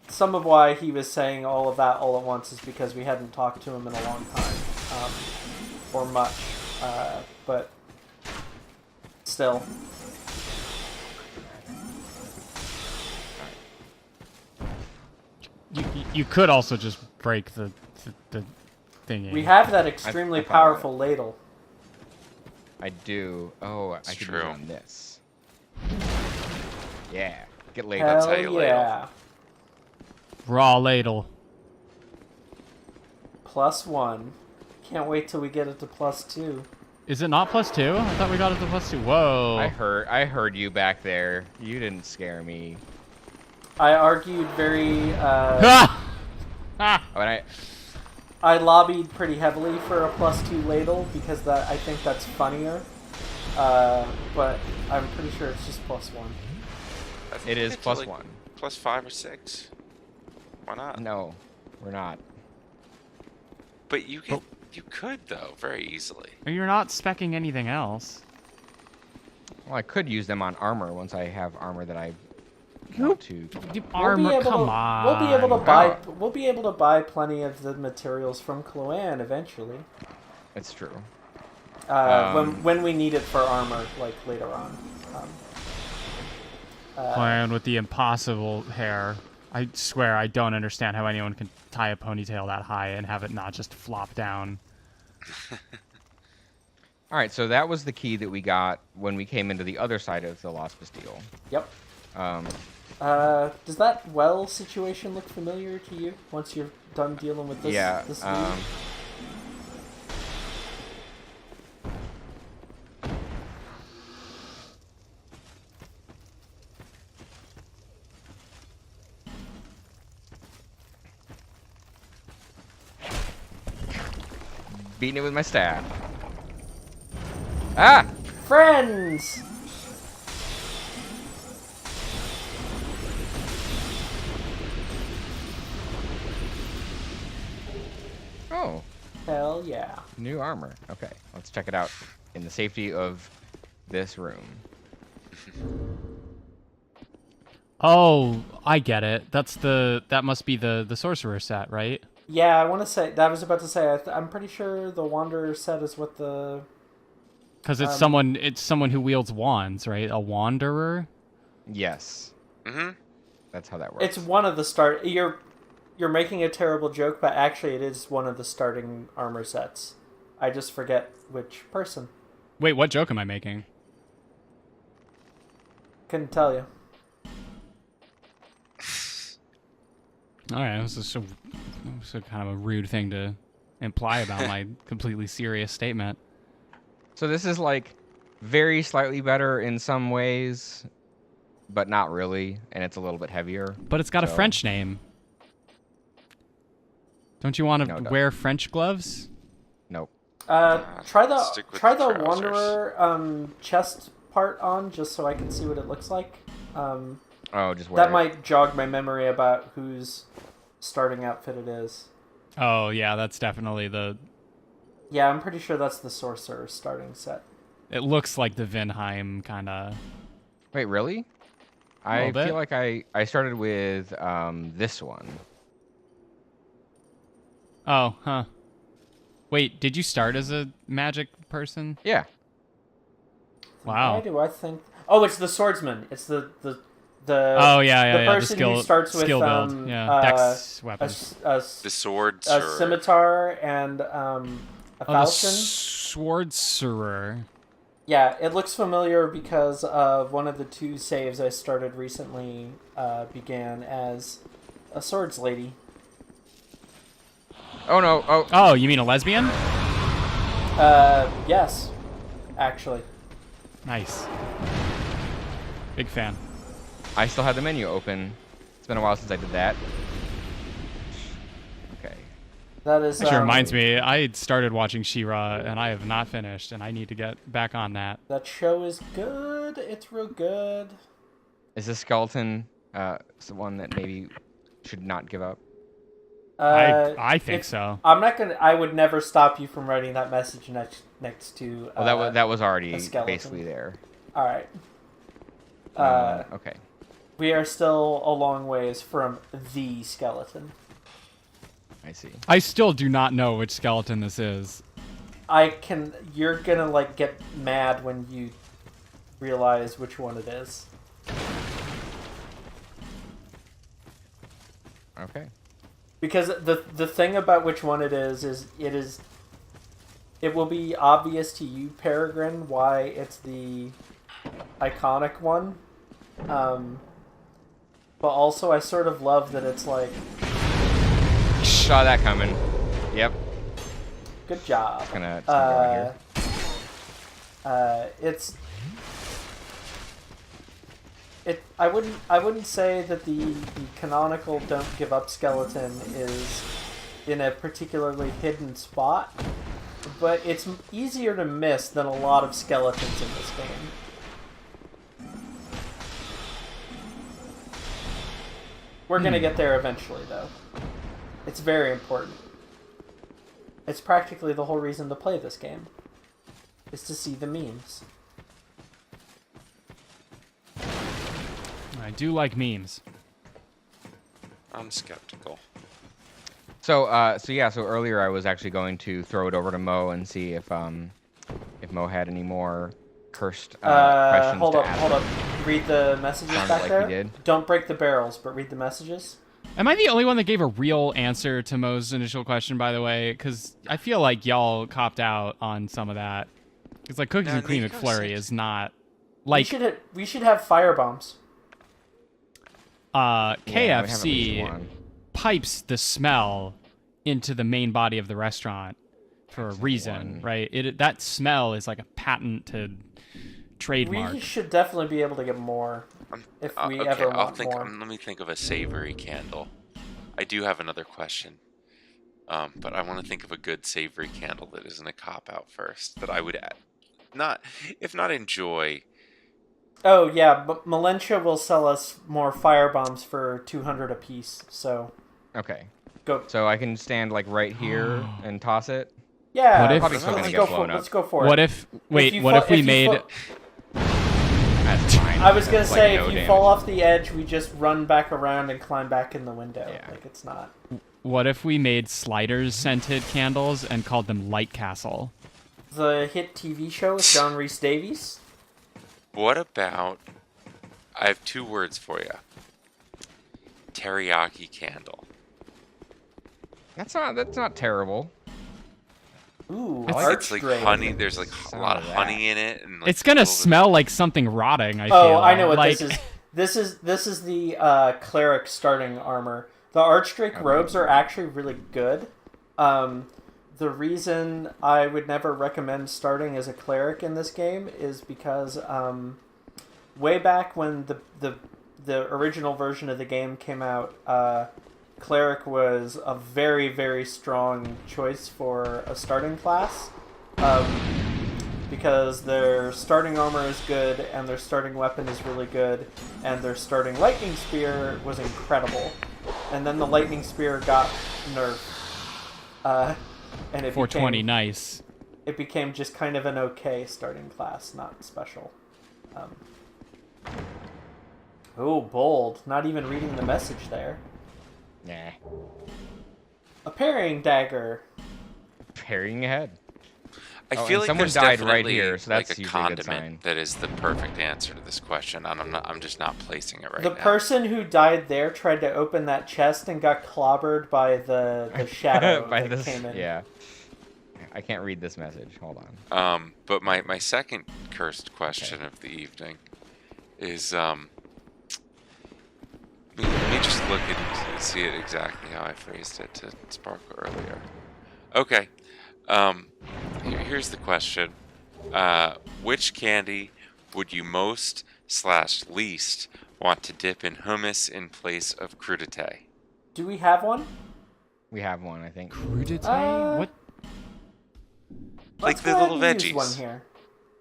Some of why he was saying all of that all at once is because we hadn't talked to him in a long time, or much, but still. You could also just break the thingy. We have that extremely I found powerful ladle. I do. Oh, I could do it true. on this. Yeah. Get laid. Hell how you ladle. yeah! Raw ladle. +1. Can't wait till we get it to +2. Is it not +2? I thought we got it to +2. Whoa. I heard you back there. You didn't scare me. I argued very. When I lobbied pretty heavily for a +2 ladle because I think that's funnier. But I'm pretty sure it's just +1. I think It you is get to, +1. +5 or 6. Why not? No, we're not. But you can. You could though, very easily. You're not specking anything else. Well, I could use them on armor once I have armor that I want to. Armor, come on. We'll be able to buy. We'll be able to buy plenty of the materials from Cloan eventually. It's true. When we need it for armor, like later on. Clown with the impossible hair. I swear I don't understand how anyone can tie a ponytail that high and have it not just flop down. All right, so that was the key that we got when we came into the other side of the Lost Bastille. Yep. Um, Does that well situation look familiar to you once you're done dealing with this? yeah. This lead? Beating it with my staff. Ah! Friends! Oh, Hell yeah. new armor. Okay, let's check it out in the safety of this room. Oh, I get it. That must be the sorcerer set, right? Yeah, I want to say, I was about to say, I'm pretty sure the Wanderer set is what the... Because it's someone who wields wands, right? A wanderer? Yes. Mm-hmm. That's how that works. It's one of the start... You're making a terrible joke, but actually it is one of the starting armor sets. I just forget which person. Wait, what joke am I making? Couldn't tell you. Alright, this is so kind of a rude thing to imply about my completely serious statement. So this is like very slightly better in some ways, but not really, and it's a little bit heavier. But it's got a French name. Don't you want to No, wear French gloves? Nope. Try the Stick with try the trousers. Wanderer chest part on just so I can see what it looks like. Oh, just wear That it. might jog my memory about whose starting outfit it is. Oh, yeah, that's definitely the... Yeah, I'm pretty sure that's the Sorcerer's starting set. It looks like the Vinheim kind of... Wait, really? I little bit. feel like I started with this one. Oh, huh. Wait, did you start as a magic person? Yeah. Wow. Why do I think... Oh, it's the Swordsman. It's the Oh, yeah, the the person skill, who starts with skill build. Yeah, dex weapons. a The swords a or scimitar and a Oh, the falchion. swordcerer. Yeah, it looks familiar because of one of the two saves I started recently began as a swords lady. Oh no. Oh. Oh, you mean a lesbian? Yes, actually. Nice. Big fan. I still have the menu open. It's been a while since I did that. Okay. That is. Actually reminds me, I started watching She-Ra, and I have not finished, and I need to get back on that. That show is good. It's real good. Is this skeleton one that maybe should not give up? I think so. I'm not gonna. I would never stop you from writing that message next to. Well, that was already a skeleton. basically there. All right. Okay. We are still a long ways from the skeleton. I see. I still do not know which skeleton this is. You're gonna like get mad when you realize which one it is. Okay. Because the thing about which one it is it will be obvious to you, Peregrine, why it's the iconic one. But also I sort of love that it's like, Saw that coming. Yep. good job. It's gonna go right here. I wouldn't say that the canonical don't give up skeleton is in a particularly hidden spot, but it's easier to miss than a lot of skeletons in this game. We're gonna get there eventually, though. It's very important. It's practically the whole reason to play this game. Is to see the memes. I do like memes. I'm skeptical. So earlier I was actually going to throw it over to Mo and see if Mo had any more cursed questions hold to up, ask. hold up. Read the messages Sounded back like there. he did. Don't break the barrels, but read the messages. Am I the only one that gave a real answer to Mo's initial question, by the way? Because I feel like y'all copped out on some of that. Because like Cookies No, and Cream Niko McFlurry said- is not like We should have fire bombs. Yeah, we have at least KFC one. pipes the smell into the main body of the restaurant for a reason, one. right? That smell is like a patented trademark. We should definitely be able to get more if we Okay, ever I'll want think. more. Let me think of a savory candle. I do have another question, but I want to think of a good savory candle that isn't a cop out first. That I would if not enjoy. Oh yeah, but Malentia will sell us more fire bombs for 200 apiece. So Okay. go. So I can stand like right here and toss it. Yeah, What if- Probably still gonna let's get go blown for. up. Let's go for it. What if wait? you What fa- if we if you made? That's fine. I was gonna That's, say like, no if you damage. fall off the edge, we just run back around and climb back in the window. Yeah. Like it's not. What if we made sliders scented candles and called them Light Castle? The hit TV show with John Rhys Davies. What about? I have two words for you. Teriyaki candle. That's not terrible. Ooh, It's like Archdrake. honey. There's like a Sound lot of of that. honey in it, and like It's gonna a little bit- smell like something rotting. I feel. Oh, I know what like, this is. This is the cleric starting armor. The Archdrake robes are actually really good. The reason I would never recommend starting as a cleric in this game is because way back when the original version of the game came out, cleric was a very, very strong choice for a starting class. Because their starting armor is good, and their starting weapon is really good, and their starting lightning spear was incredible. And then the lightning spear got nerfed. And it 420, became, nice. it became just kind of an okay starting class, not special. Oh, bold. Not even reading the message there. Nah. A parrying dagger. Parrying ahead. I Oh, feel and like someone there's died right definitely here, so that's like a usually a good condiment sign. that is the perfect answer to this question, and I'm just not placing it right The now. person who died there tried to open that chest and got clobbered by the shadow By that this, came in. yeah. I can't read this message. Hold on. But my second cursed question of the evening is let me just look and see it exactly how I phrased it to Sparkle earlier. Okay. Here's the question. Which candy would you most/least want to dip in hummus in place of crudité? Do we have one? We have one, I think. Crudité? What? Like Let's the go ahead little and use veggies. one here.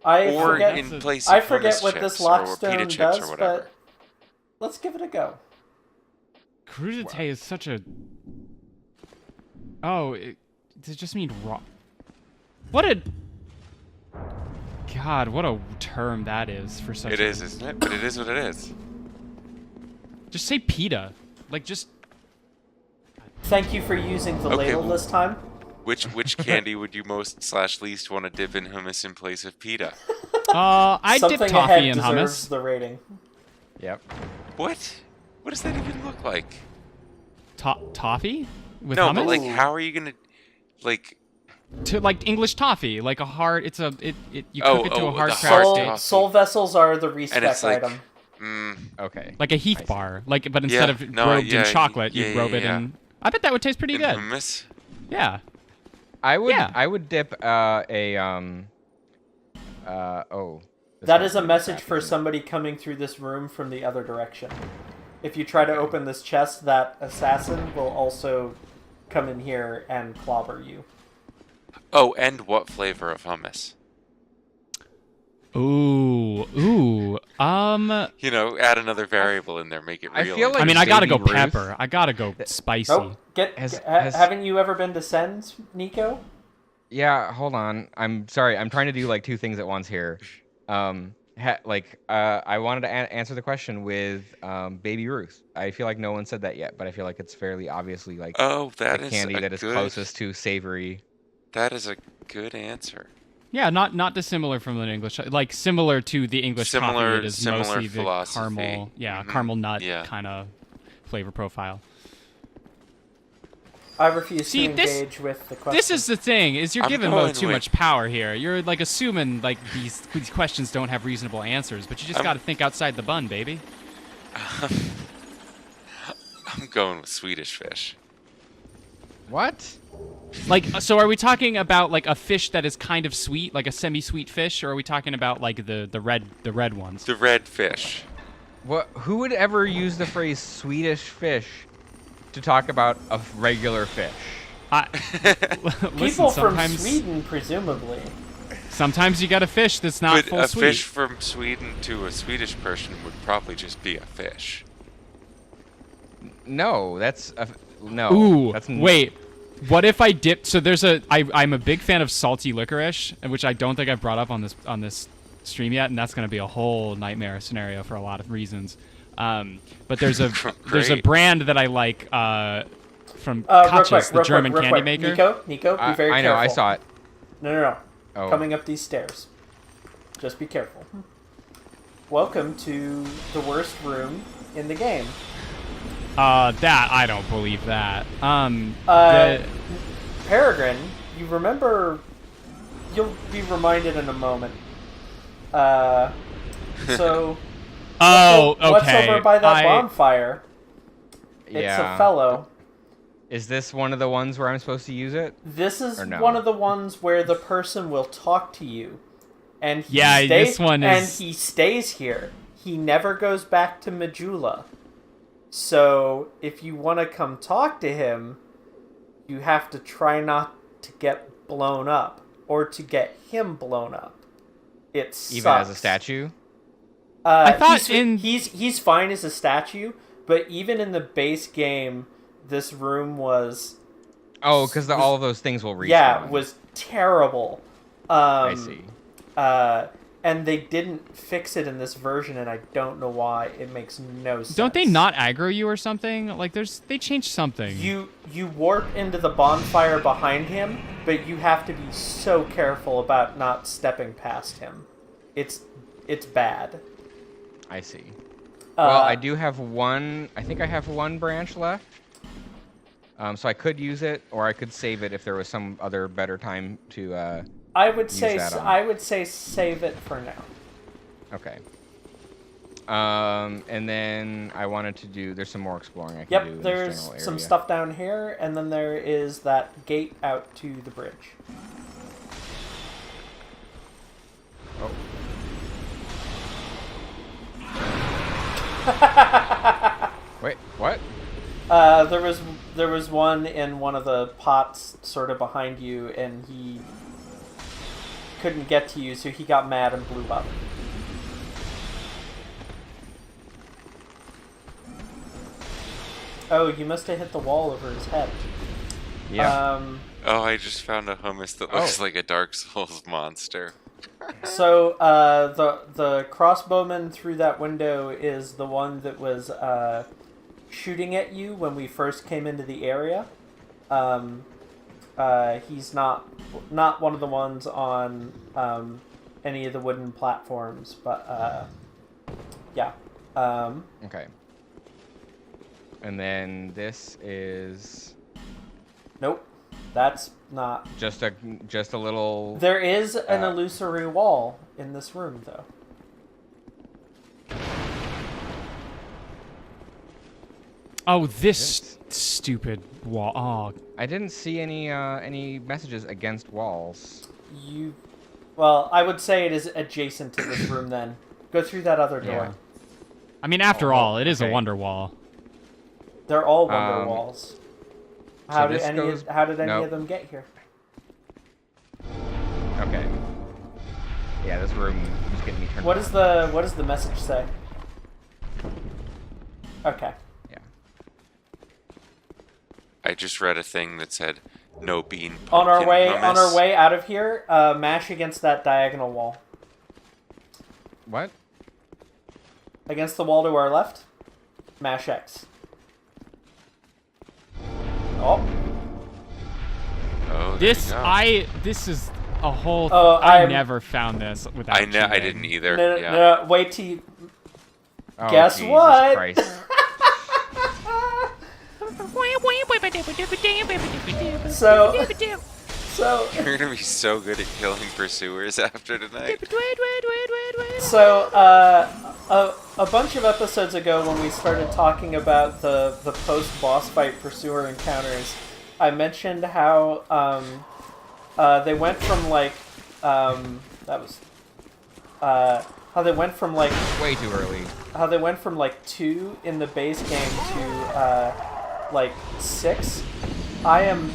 I Or forget, in place I of forget hummus what chips this or lockstone pita chips does, or whatever. but let's give it a go. Crudité is such a. Oh, does it just mean raw? What a. God, what a term that is for such. It is, isn't it? But it is what it is. Just say pita. Like just. Thank you for using the Okay, ladle well- this time. Which candy would you most/least want to dip in hummus in place of pita? I dip Something toffee ahead in deserves hummus. the rating. Yep. What? What does that even look like? Toffee with No, hummus. but like, how are you gonna, like? To like English toffee, like a hard. It's a you Oh, cook it to oh, a hard the crack hard Soul, steak, toffee. soul vessels are the And respec it's like, item. Okay. like a Heath I see. bar. Like, but instead Yeah, of no, robed yeah, in chocolate, yeah, you yeah, robe it yeah. in. I bet that would taste pretty In good. hummus? Yeah. I would. Yeah. I would dip Oh. this That one's is a really message crappy. for somebody coming through this room from the other direction. If you try to open this chest, that assassin will also come in here and clobber you. Oh, and what flavor of hummus? Ooh. You know, add another variable in there, make it I real. feel like I mean, I gotta go Baby Ruth. pepper. I gotta go spicy. Nope. Has- Haven't you ever been to Sens, Niko? Yeah, hold on. I'm sorry. I'm trying to do like two things at once here. I wanted to answer the question with Baby Ruth. I feel like no one said that yet, but I feel like it's fairly obviously like Oh, the that is candy a that is good. closest to savory. That is a good answer. Yeah, not dissimilar from an English, like similar to the English coffee. It is Similar mostly the philosophy. caramel, Mhm. caramel nut Yeah. kind of flavor profile. I refuse See, to engage with the question. This is the thing: is you're I'm giving going Mo too with- much power here. You're like assuming like these questions don't have reasonable answers, but you just got to think outside the bun, baby. I'm going with Swedish fish. What? Like, so are we talking about like a fish that is kind of sweet, like a semi-sweet fish, or are we talking about like the red ones? The red fish. What? Who would ever use the phrase Swedish fish to talk about a regular fish? Listen, People from sometimes, Sweden, presumably. Sometimes you got a fish that's not But full a sweet. fish from Sweden to a Swedish person would probably just be a fish. No, that's no. Ooh, that's wait. What if I dipped? So I'm a big fan of salty licorice, which I don't think I've brought up on this stream yet, and that's going to be a whole nightmare scenario for a lot of reasons. But there's a brand that I like from Katjes, the German candy maker. Niko, be very careful. I know, I saw it. No. Oh. Coming up these stairs. Just be careful. Welcome to the worst room in the game. That I don't believe that. Peregrine, you remember? You'll be reminded in a moment. So. Okay. What's over by that bonfire? It's a fellow. Is this one of the ones where I'm supposed to use it? This is no? one of the ones where the person will talk to you, and he this one is. And he stays here. He never goes back to Majula. So if you want to come talk to him, you have to try not to get blown up, or to get him blown up. It sucks. Even as a statue? I thought he's fine as a statue, but even in the base game, this room was... Oh, because all of those things will respawn. Yeah, was terrible. I see. And they didn't fix it in this version, and I don't know why. It makes no sense. Don't they not aggro you or something? Like they changed something. You warp into the bonfire behind him, but you have to be so careful about not stepping past him. It's bad. I see. Well, I do have one. I think I have one branch left. So I could use it, or I could save it if there was some other better time to. I would say save it for now. Okay. And then I wanted to do. There's some more exploring I can do. Yep, in there's this general area. some stuff down here, and then there is that gate out to the bridge. Oh. Wait, what? There was one in one of the pots sort of behind you, and he couldn't get to you, so he got mad and blew up. Oh, you must have hit the wall over his head. Yeah. Oh, I just found a hummus that looks like a Dark Souls monster. So, the crossbowman through that window is the one that was shooting at you when we first came into the area. He's not one of the ones on any of the wooden platforms, but yeah. Okay. And then this is Nope, that's not. just a little. There is an illusory wall in this room, though. Oh, this stupid wall. Oh, I didn't see any messages against walls. Well, I would say it is adjacent to this room. Then go through that other door. Yeah. I mean, after all, it is a okay. wonder wall. They're all wonder walls. How did any nope. of them get here? Okay. Yeah, this room is getting me turned. What does the message say? Okay. Yeah. I just read a thing that said, no bean On our pumpkin way hummus. out of here, mash against that diagonal wall. What? Against the wall to our left, mash X. Oh. Oh, there This you go. this is a whole. Oh, I never found this without. I cheating. didn't either. No, yeah. no, wait till you... Oh, Guess Jesus what? Christ. So, You're gonna be so good at killing pursuers after tonight. So, a bunch of episodes ago when we started talking about the post-boss fight pursuer encounters, I mentioned how they went from like how they went from like Way too early. how they went from like 2 in the base game to like 6. I am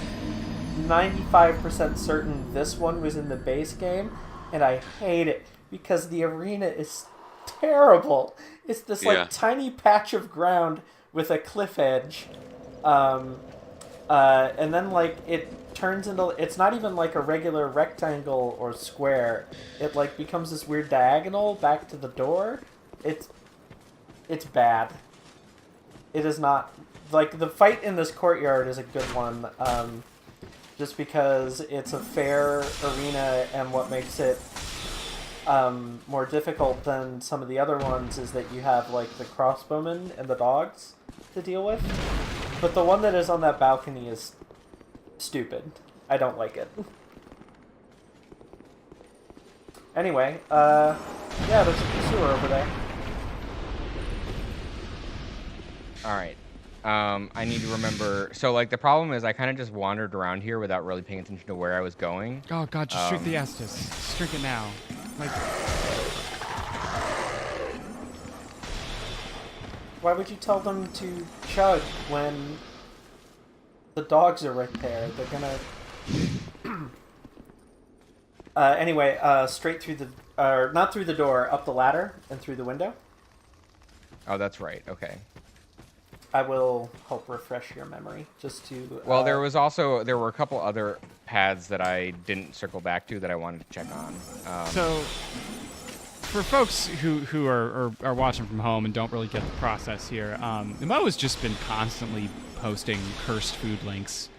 95% certain this one was in the base game, and I hate it because the arena is terrible. It's this like Yeah. tiny patch of ground with a cliff edge, and then like it turns into, it's not even like a regular rectangle or square. It like becomes this weird diagonal back to the door. It's bad. It is not like the fight in this courtyard is a good one. Just because it's a fair arena, and what makes it more difficult than some of the other ones is that you have like the crossbowmen and the dogs to deal with. But the one that is on that balcony is stupid. I don't like it. Anyway, yeah, there's a pursuer over there. Alright. I need to remember. So, like, the problem is I kind of just wandered around here without really paying attention to where I was going. Oh god, just drink the Estus. Drink it now. Like, Why would you tell them to chug when the dogs are right there? They're gonna... anyway, straight through the... not through the door, up the ladder and through the window. Oh, that's right. Okay. I will help refresh your memory, just to... Well, there were a couple other paths that I didn't circle back to that I wanted to check on. so, for folks who are watching from home and don't really get the process here, Mo has just been constantly posting cursed food links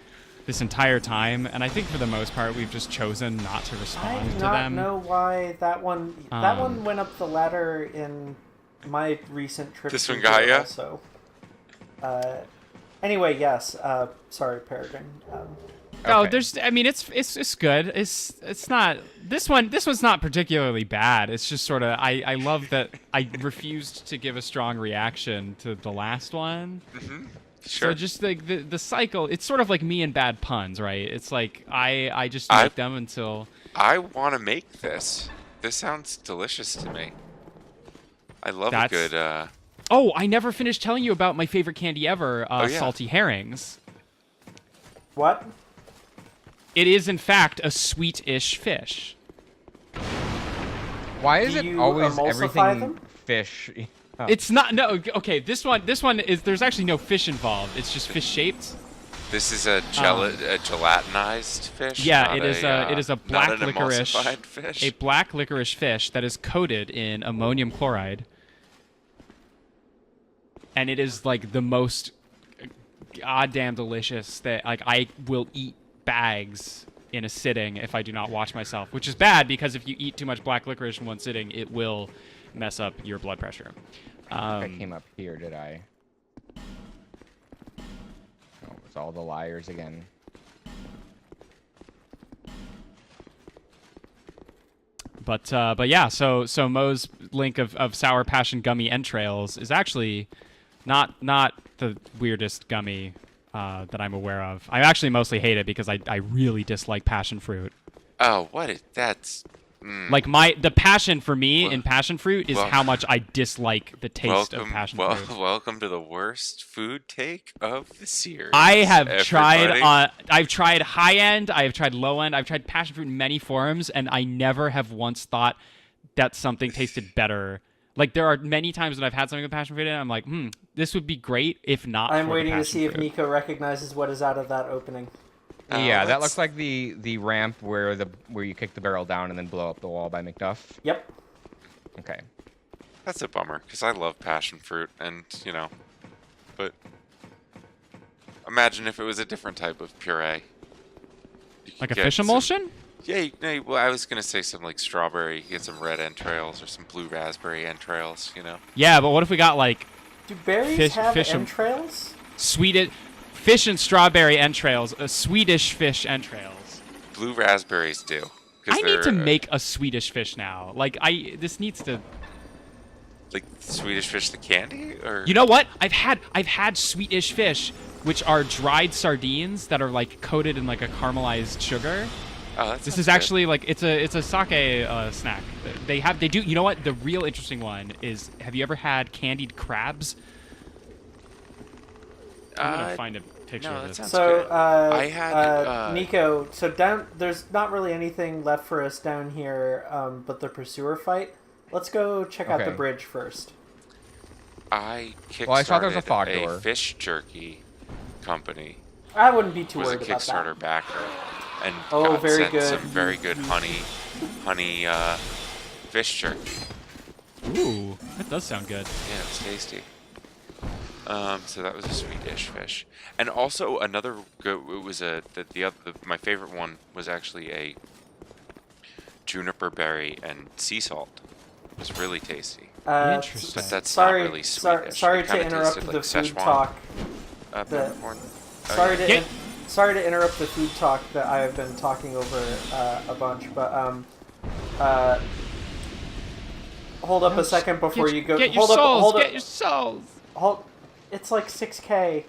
this entire time, and I think for the most part we've just chosen not to I respond do to not them. know why that one... that one went up the ladder in my recent trip. This to one got here ya? Also. Anyway, yes. Sorry, Peregrine. Oh, Okay. there's. I mean, it's good. It's not. This one's not particularly bad. It's just sort of. I love that I refused to give a strong reaction to the last one. Sure. So just like the cycle. It's sort of like me and bad puns, right? It's like I just I- make them until. I want to make this. This sounds delicious to me. I love That's- a good. Oh, I never finished telling you about my favorite candy ever, Oh, yeah. salty herrings. What? It is in fact a sweet-ish fish. Why is Do it you always emulsify everything them? fish? Oh. It's not. No. Okay. This one is. There's actually no fish involved. It's just fish shaped. This is a gelatinized fish. Yeah, not it is a not black an licorice, emulsified fish. a black licorice fish that is coated in ammonium chloride, and it is like the most goddamn delicious that like I will eat bags in a sitting if I do not watch myself, which is bad because if you eat too much black licorice in one sitting, it will mess up your blood pressure. I came up here, did I? Oh, it's all the liars again. But yeah, so Mo's link of sour passion gummy entrails is actually not the weirdest gummy that I'm aware of. I actually mostly hate it because I really dislike passion fruit. Oh, what is that's? Like the passion for me in passion fruit is well- how much I dislike the taste of Welcome, passion well, fruit. welcome to the worst food take of the series. I have everybody. I've tried high end, I've tried low end, I've tried passion fruit in many forms, and I never have once thought that something tasted better. Like there are many times when I've had something with passion fruit in it, I'm like, this would be great if not. I'm for waiting the to passion see if fruit. Niko recognizes what is out of that opening. Yeah, that let's- looks like the ramp where you kick the barrel down and then blow up the wall by McDuff. Yep. Okay. That's a bummer, because I love passion fruit, and, but imagine if it was a different type of puree. You Like could a get fish some- emulsion? Yeah, well, I was going to say some, like, strawberry. You get some red entrails or some blue raspberry entrails, Yeah, but what if we got like Do berries Fish- have fish em- entrails? Swedish fish and strawberry entrails, Swedish fish entrails? Blue raspberries do. 'Cause I need to they're, make a Swedish fish now. Like this needs to. like Swedish fish the candy, or You know what? I've had Swedish fish, which are dried sardines that are like coated in like a caramelized sugar. oh, that This sounds is good. actually like it's a sake snack. They do. You know what? The real interesting one is. Have you ever had candied crabs? I'm gonna find a picture no, of that this. sounds So, good. I had Niko, so down, there's not really anything left for us down here but the pursuer fight. Let's go check out the Okay. bridge first. I kickstarted Well, I saw there's a fog door. fish jerky company. I wouldn't be too Was a worried about Kickstarter that. backer, and Oh, God very sent good. some very good honey fish jerky. Ooh, that does sound good. Yeah, it's tasty. So that was a Swedish fish, and also another good. It was my favorite one was actually a juniper berry and sea salt. It was really tasty. Interesting. But that's sorry, not really Swedish. sorry It to kinda interrupt tasted the like food Szechuan, talk. peppercorn. Sorry yeah. to Yeah. sorry to interrupt the food talk that I have been talking over a bunch, but hold up a second before you go. Get your hold up, souls. hold Get up, your souls. hold. It's like 6K,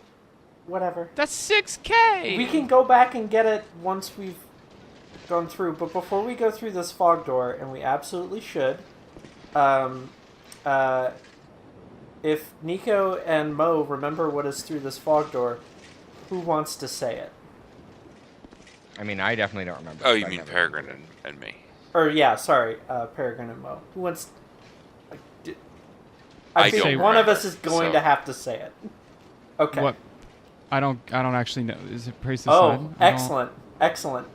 whatever. That's 6K. We can go back and get it once we've gone through, but before we go through this fog door, and we absolutely should, if Niko and Mo remember what is through this fog door, who wants to say it? I mean, I definitely don't remember. Oh, so you I mean never- Peregrine and me? Or yeah, sorry, Peregrine and Mo. Who wants? I think don't one of remember, us is going so- to have to say it. Okay. What? I don't actually know. Is it praise the Oh, sun? I don't- excellent, excellent.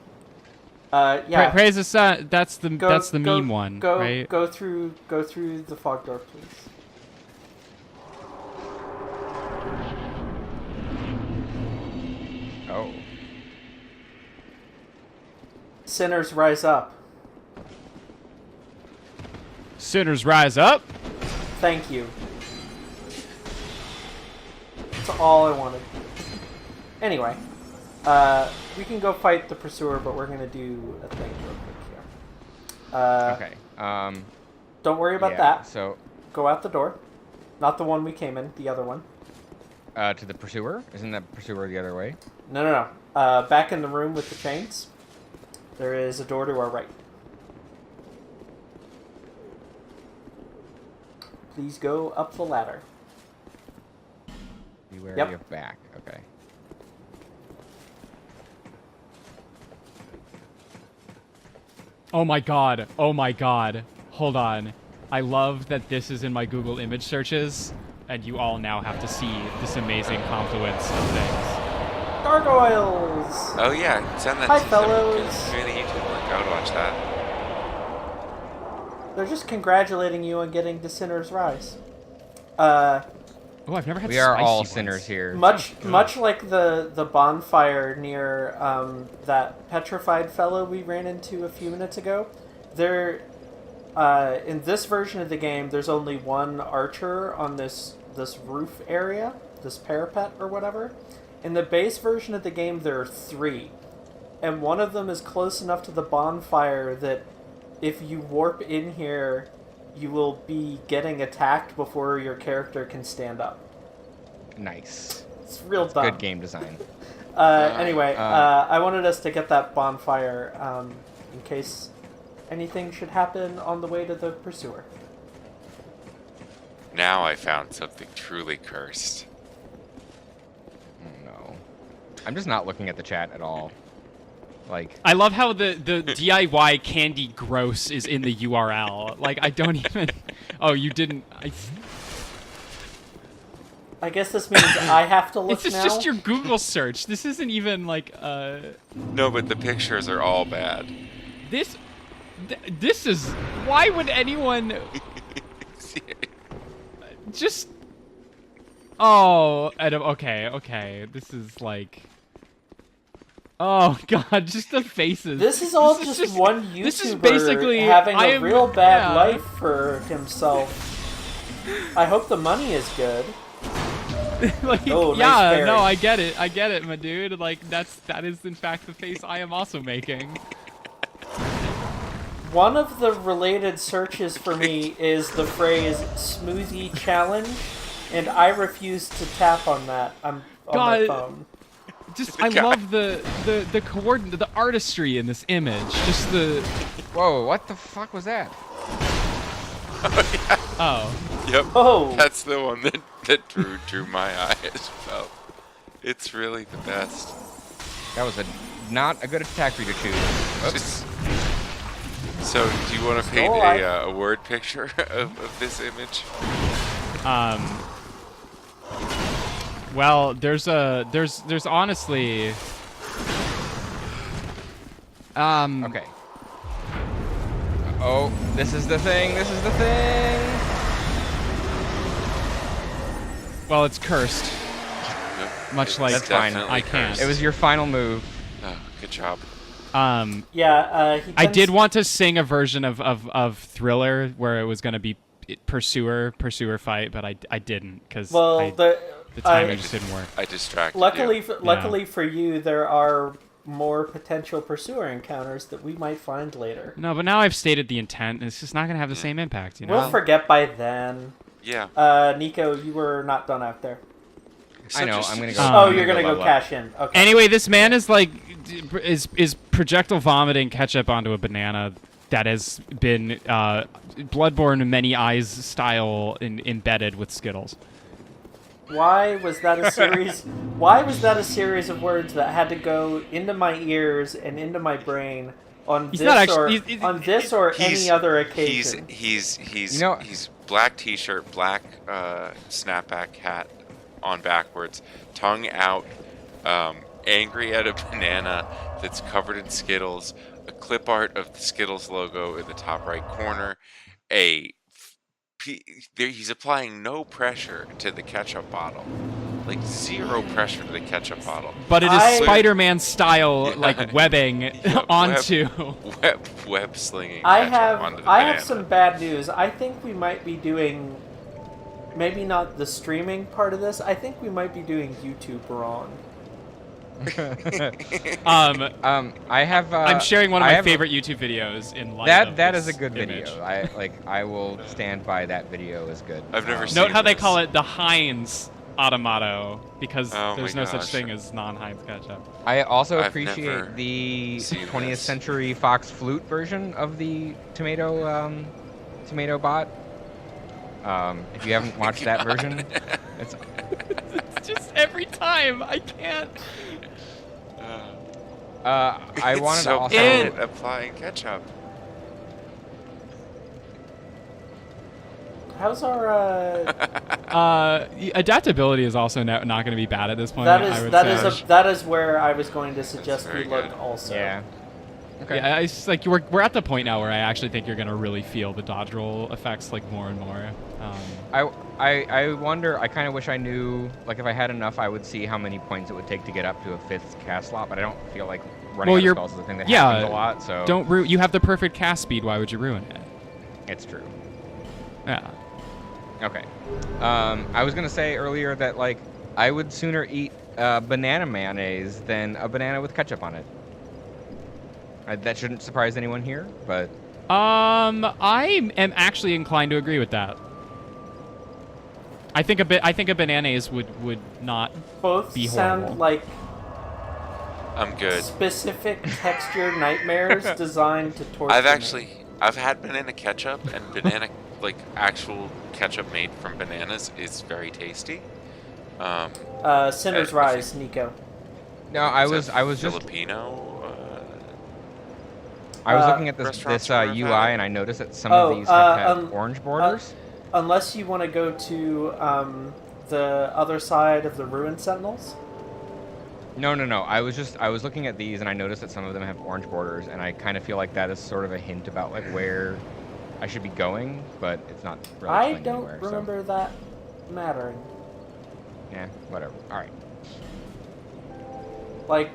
Yeah. Praise the sun. That's the Go- the go- meme one, Go right? go through the fog door, please. Oh. Sinners rise up. Sinners rise up. Thank you. That's all I wanted. Anyway, we can go fight the pursuer, but we're gonna do a thing real quick here. Okay. Don't worry about yeah, that. So, Go out the door. Not the one we came in, the other one. to the pursuer? Isn't that pursuer the other way? No. Back in the room with the chains, there is a door to our right. Please go up the ladder. Beware Yep. your back. Okay. Oh my god. Oh my god. Hold on. I love that this is in my Google image searches, and you all now have to see this amazing confluence of things. Gargoyles! Oh yeah, send that Hi, to fellows. Send me the YouTube link. I would watch that. They're just congratulating you on getting to Sinner's Rise. Oh, I've never had We are all spicy sinners ones. here. Much like the bonfire near that petrified fellow we ran into a few minutes ago, there in this version of the game there's only one archer on this roof area, this parapet or whatever. In the base version of the game there are 3, and one of them is close enough to the bonfire that if you warp in here you will be getting attacked before your character can stand up. Nice. It's real dumb. Good game design. Anyway, I wanted us to get that bonfire in case anything should happen on the way to the pursuer. Now I found something truly cursed. Oh, no. I'm just not looking at the chat at all. Like, I love how the DIY candy gross is in the URL. Like, I don't even... Oh, you didn't... I guess this means I have to look It's now. just your Google search. This isn't even like No, but the pictures are all bad. this. This is. Why would anyone just? Oh, okay. This is like. Oh God, just the faces. This is all just one YouTuber this is basically having a real bad yeah. life for himself. I hope the money is good. Like, Oh, nice yeah, berry. no, I get it, my dude. Like, that is in fact the face I am also making. One of the related searches for me is the phrase "smoothie challenge," and I refuse to tap on that. I'm on my God. phone. Just, I love the coordinate, the artistry in this image. Just the. Whoa, what the fuck was that? Oh. Yep. Oh. That's the one that drew my eye as well. It's really the best. That was not a good attack for you to choose. Oops. So, do you want to paint a word picture of this image? Well, there's honestly. Okay. Oh, this is the thing. Well, it's cursed. Yep. Much like That's fine. I can't. It was your final move. Oh, good job. Yeah, I did want to sing a version of Thriller where it was going to be pursuer fight, but I didn't because the timing just didn't work. I distracted Luckily for you, there are more potential pursuer encounters that we might find later. No, but now I've stated the intent, and it's just not going to have the same impact, you know? We'll forget by then. Yeah. Niko, you were not done out there. I know. I'm gonna go. Oh, you're gonna go cash in. Okay. Anyway, this man is like is projectile vomiting ketchup onto a banana that has been Bloodborne Many Eyes style embedded with Skittles. Why was that a series? Why was that a series of words that had to go into my ears and into my brain on He's this not actually, or any other occasion? He's black t-shirt, black snapback hat on backwards, tongue out, angry at a banana that's covered in Skittles, a clip art of the Skittles logo in the top right corner, he's applying no pressure to the ketchup bottle. Like zero pressure to the ketchup bottle. But it is Spider-Man style, like webbing onto web slinging. I ketchup onto the have banana. some bad news. I think we might be doing, maybe not the streaming part of this. I think we might be doing YouTube wrong. I have. I'm sharing one of my favorite YouTube videos in light of that this is a good image. video. I will stand by that video as good. I've never seen Note how they this. call it the Heinz Automato because Oh there's my no such gosh. thing as non-Heinz ketchup. I also I've appreciate never the seen 20th this. Century Fox flute version of the tomato bot. If you haven't watched that version, it's It's just every time I can't. I It's wanted so to also. bad at applying ketchup. How's our? Adaptability is also not going to be bad at this point. That I is would that say. is that is where I was going to suggest we very look good. also. Yeah. Okay. Yeah, it's just like we're at the point now where I actually think you're going to really feel the dodge roll effects like more and more. I wonder. I kind of wish I knew. Like, if I had enough, I would see how many points it would take to get up to a 5th cast slot. But I don't feel like running out of spells is a thing that happens a lot. So you have the perfect cast speed. Why would you ruin it? it's true. Yeah. Okay. I was gonna say earlier that like I would sooner eat banana mayonnaise than a banana with ketchup on it. That shouldn't surprise anyone here, but I am actually inclined to agree with that. I think a bananaise would not Both be sound horrible. like I'm good. specific texture nightmares designed to torture. I've had banana ketchup, and banana like actual ketchup made from bananas is very tasty. Sinner's Rise, Niko. no, I was just Filipino. I was looking at restaurants this where I've UI had it. and I noticed that some of these have orange borders. Unless you want to go to the other side of the ruined sentinels? No. I was looking at these and I noticed that some of them have orange borders, and I kind of feel like that is sort of a hint about like where I should be going, but it's not really I explained don't anywhere, remember that mattering. So. Yeah, whatever. All right. Like,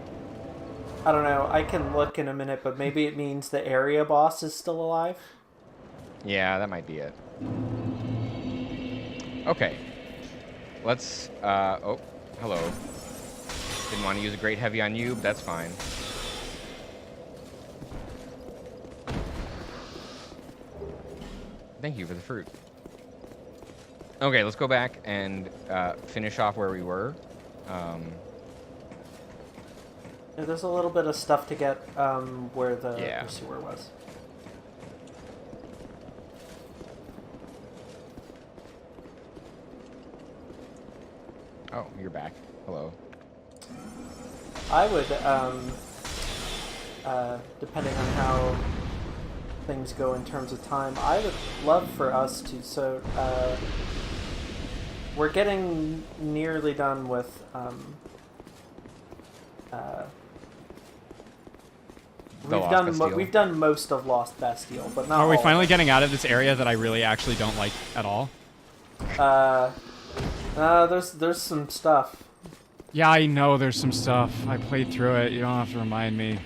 I don't know. I can look in a minute, but maybe it means the area boss is still alive. Yeah, that might be it. Okay. Let's. Oh, hello. Didn't want to use a great heavy on you, but that's fine. Thank you for the fruit. Okay, let's go back and finish off where we were. Yeah, there's a little bit of stuff to get where the pursuer was. Oh, you're back. Hello. I would, depending on how things go in terms of time, I would love for us to, we're getting nearly done with, we've done most of Lost Bastille, but not all. Are we finally getting out of this area that I really actually don't like at all? There's some stuff. Yeah, I know there's some stuff. I played through it. You don't have to remind me.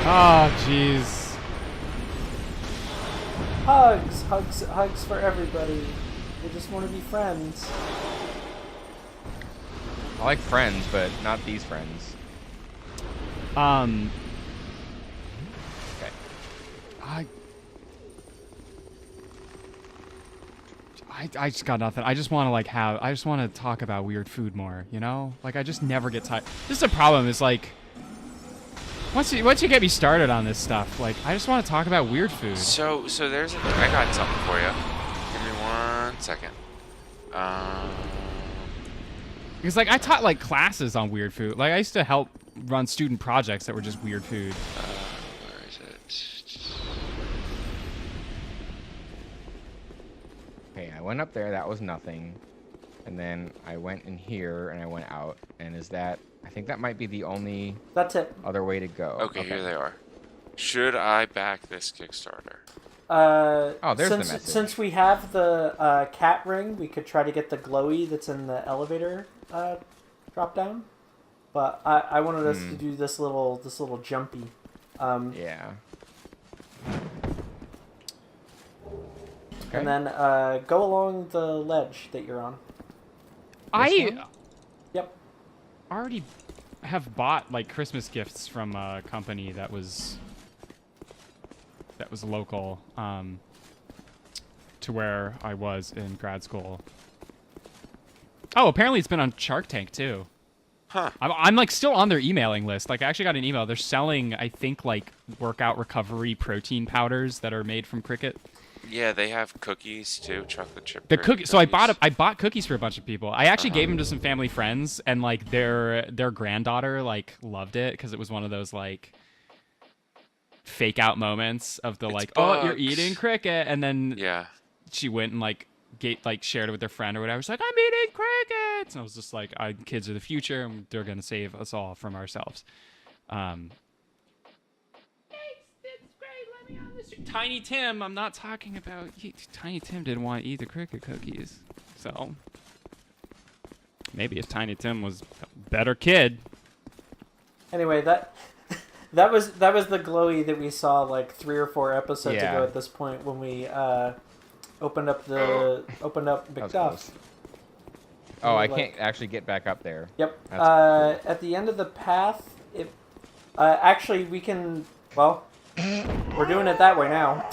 Oh, jeez. Hugs for everybody. We just want to be friends. I like friends, but not these friends. Okay. I just got nothing. I just want to I just want to talk about weird food more, you know? Like I just never get tired. This is a problem. Is like once you get me started on this stuff, like I just want to talk about weird food. So there's I got something for you. Give me 1 second. Because like I taught like classes on weird food. Like I used to help run student projects that were just weird food. Where is it? Okay, I went up there. That was nothing. And then I went in here and I went out. And is that... I think that might be the only... That's it. ...other way to go. Okay, here they are. Should I back this Kickstarter? Oh, there's the message. Since we have the cat ring, we could try to get the glowy that's in the elevator drop down. But I wanted us to do this little jumpy. Yeah. Okay. And then go along the ledge that you're on. Yep. Already have bought like Christmas gifts from a company that was local to where I was in grad school. Oh, apparently it's been on Shark Tank too. Huh. I'm like still on their emailing list. Like I actually got an email. They're selling, I think, like workout recovery protein powders that are made from cricket. Yeah, they have cookies too, chocolate chip. The cookies. So I bought cookies for a bunch of people. I actually gave them to some family friends, and like their granddaughter like loved it because it was one of those like fake out moments of the like, bugs. oh, you're eating cricket, and then yeah, she went and like shared it with her friend or whatever. She's like, I'm eating crickets, and I was just like, kids are the future, and they're gonna save us all from ourselves. Tiny Tim, I'm not talking about... Tiny Tim didn't want to eat the cricket cookies. So, maybe if Tiny Tim was a better kid. Anyway, that was the glowy that we saw like 3 or 4 episodes ago at this point when we opened up McDuff. Oh, I can't actually get back up there. Yep. At the end of the path, actually we can... Well... We're doing it that way now.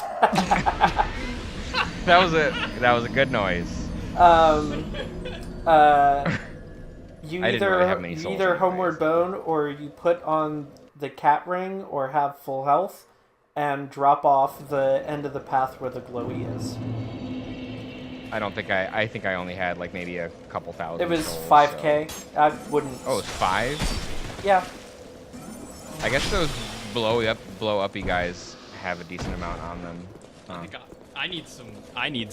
That was a good noise. You either homeward bone or you put on the cat ring or have full health and drop off the end of the path where the glowy is. I don't think I think I only had like maybe a couple thousand. It was souls, 5k. So. I wouldn't. Oh, it's 5? Yeah. I guess those blow uppy guys have a decent amount on them. I need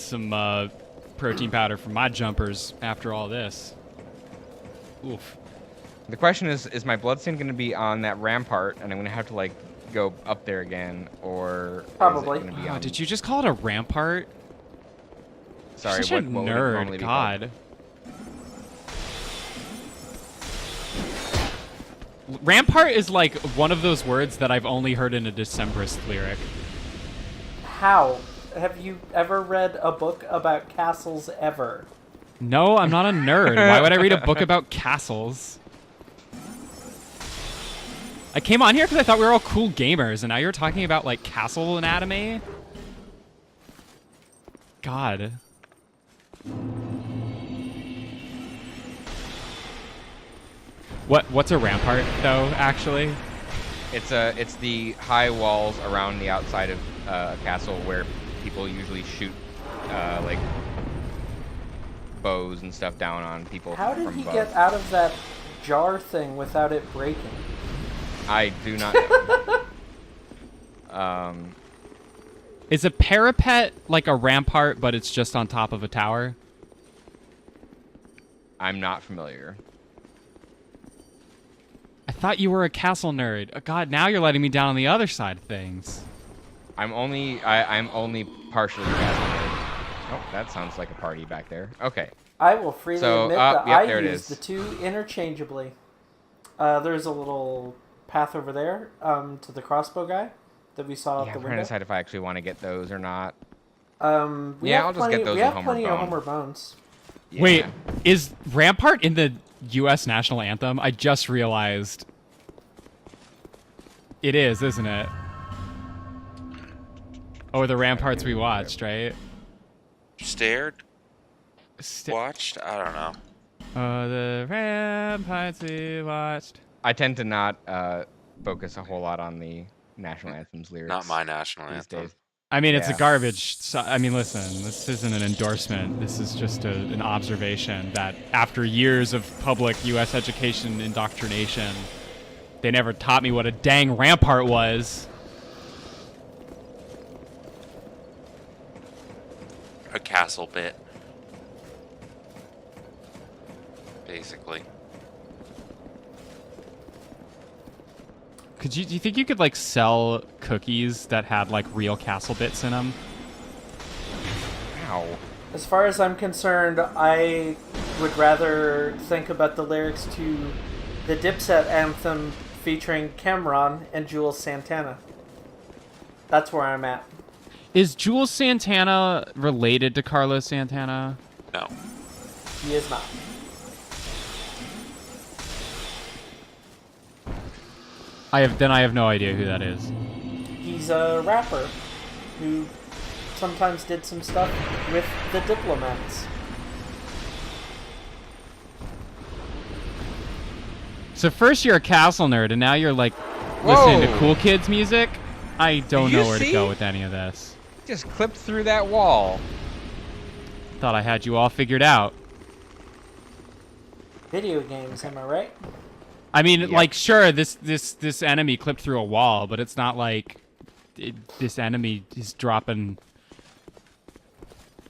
some protein powder for my jumpers after all this. Oof. The question is my bloodstain going to be on that rampart, and I'm going to have to like go up there again, or Probably. Is it gonna be Oh, on... did you just call it a rampart? Sorry, Such a what would it normally nerd. be called? God. Rampart is like one of those words that I've only heard in a Decemberist lyric. How? Have you ever read a book about castles ever? No, I'm not a nerd. Why would I read a book about castles? I came on here because I thought we were all cool gamers, and now you're talking about like castle anatomy? God. What's a rampart though, actually? It's the high walls around the outside of a castle where people usually shoot like bows and stuff down on people. How did from he above. get out of that jar thing without it breaking? I do not know. Is a parapet like a rampart, but it's just on top of a tower? I'm not familiar. I thought you were a castle nerd. Oh, God, now you're letting me down on the other side of things. I'm only partially castle nerd. Oh, that sounds like a party back there. Okay. I will freely admit that yep, I there it use is. the two interchangeably. There's a little path over there to the crossbow guy that we saw Yeah, out the I'm trying to window. decide if I actually want to get those or not. We Yeah, have I'll just plenty, get those we in have Homer plenty of Bone. Homer Bones. Yeah. Wait, is Rampart in the U.S. national anthem? I just realized. It is, isn't it? Oh, the ramparts we watched, right? Stared? Watched? I don't know. Oh, the ramparts we watched. I tend to not focus a whole lot on the national anthem's lyrics. Not my national these anthem. days. I mean, it's a Yeah. garbage. I mean, listen, this isn't an endorsement. This is just an observation that after years of public U.S. education indoctrination, they never taught me what a dang rampart was. A castle bit. Basically. Do you think you could like sell cookies that had like real castle bits in them? Ow. As far as I'm concerned, I would rather think about the lyrics to the Dipset anthem featuring Cameron and Jules Santana. That's where I'm at. Is Jules Santana related to Carlos Santana? No. He is not. I have no idea who that is. He's a rapper who sometimes did some stuff with the Diplomats. So first you're a castle nerd, and now you're like listening to Whoa. cool kids music? I don't Did you know where to see? go with any of this. Just clipped through that wall. Thought I had you all figured out. Video games, am I right? I mean, Yep. like, sure, this enemy clipped through a wall, but it's not like this enemy is dropping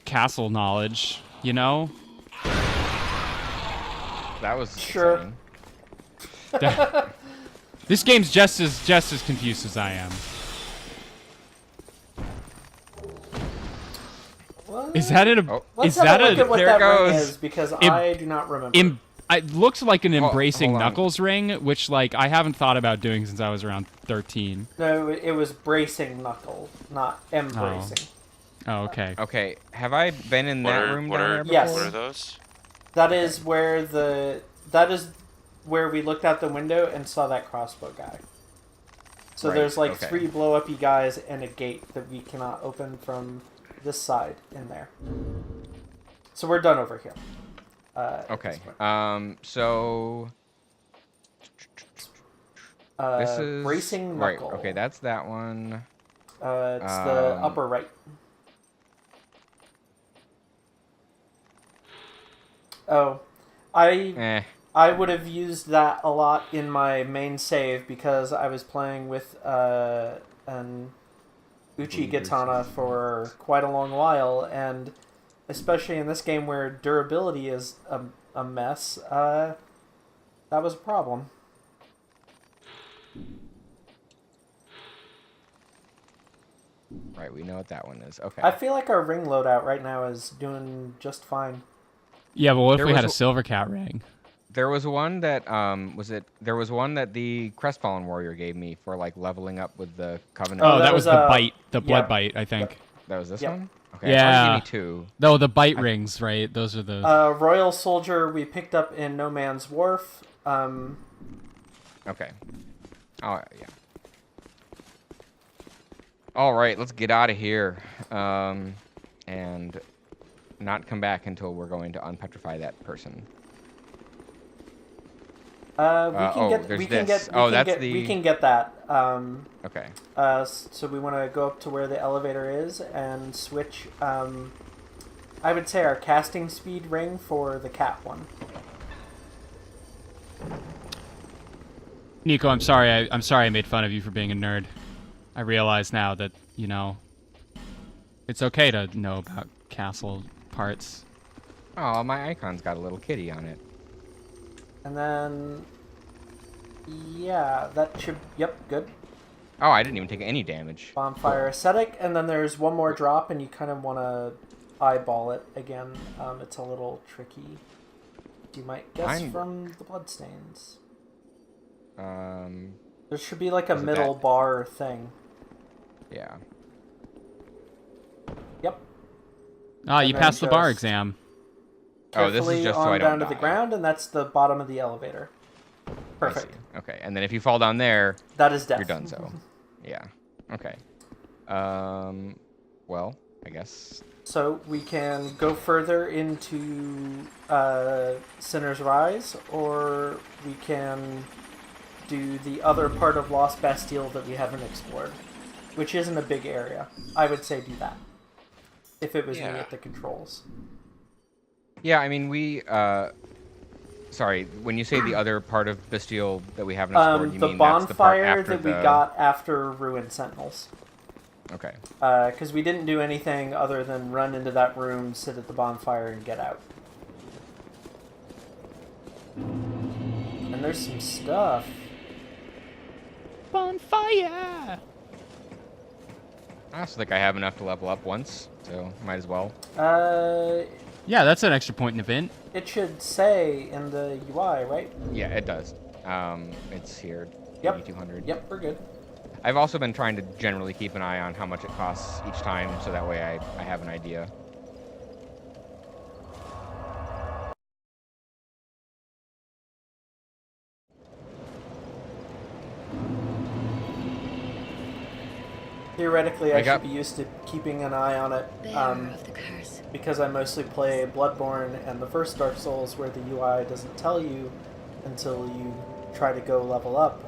castle knowledge, you know? That was Sure. exciting. This game's just as confused as I am. What? Is that an? Oh. Let's Is have that a look a? at what there that goes. ring is, because Im- I do not remember. It looks like an embracing hold on. Knuckles ring, which like I haven't thought about doing since I was around 13. No, it was bracing knuckle, not embracing. Oh, okay. Okay, have I been in What that are, room what down are, there before? Yes. what are those? That is where we looked out the window and saw that crossbow guy. So Right, there's like okay. 3 blow-uppy guys and a gate that we cannot open from this side in there. So we're done over here. At Okay. this point. So this is bracing right. knuckle. Okay, that's that one. It's the upper right. Oh, Eh. I would have used that a lot in my main save because I was playing with an Uchi Katana for quite a long while, and especially in this game where durability is a mess, that was a problem. Right, we know what that one is. Okay. I feel like our ring loadout right now is doing just fine. Yeah, but what if There we had a was silver cat ring? There was one that there was one that the Crestfallen Warrior gave me for like leveling up with the Covenant. Oh, that that was was, the bite, the blood yeah. bite, I think. That was this Yep. one? Okay. Yeah. Give me 2. No, the bite rings, right? Those are the. Royal Soldier we picked up in No Man's Wharf. Okay. Oh, yeah. All right, let's get out of here. And not come back until we're going to unpetrify that person. We can get that. Okay. So we want to go up to where the elevator is and switch. I would say our casting speed ring for the cat one. Niko, I'm sorry. I'm sorry I made fun of you for being a nerd. I realize now that, you know, it's okay to know about castle parts. Oh, my icon's got a little kitty on it. And then, yeah, that should, yep, good. Oh, I didn't even take any damage. Bonfire Ascetic, and then there's one more drop, and you kind of want to eyeball it again. It's a little tricky. You might guess from the bloodstains. There should be like a middle bar thing. Yeah. Yep. Ah, you passed the bar exam. Oh, this is just so I don't down to the ground, and that's the bottom of the elevator. Perfect. Okay, and then if you fall down there, that is death. You're done. So, yeah. Okay. Well, I guess. So we can go further into Sinner's Rise, or we can do the other part of Lost Bastille that we haven't explored, which isn't a big area. I would say do that if it was me at the controls. Yeah, I mean, sorry, when you say the other part of Bastille that we haven't explored, you mean that's the part after we got after Ruined Sentinels. Okay. Because we didn't do anything other than run into that room, sit at the bonfire, and get out. And there's some stuff. Bonfire! I also think I have enough to level up once, so might as well. Yeah, that's an extra point in event. It should say in the UI, right? Yeah, it does. It's here. Yep. 200. Yep, we're good. I've also been trying to generally keep an eye on how much it costs each time, so that way I have an idea. Theoretically, I should be used to keeping an eye on it, of the curse. because I mostly play Bloodborne and the first Dark Souls, where the UI doesn't tell you until you try to go level up.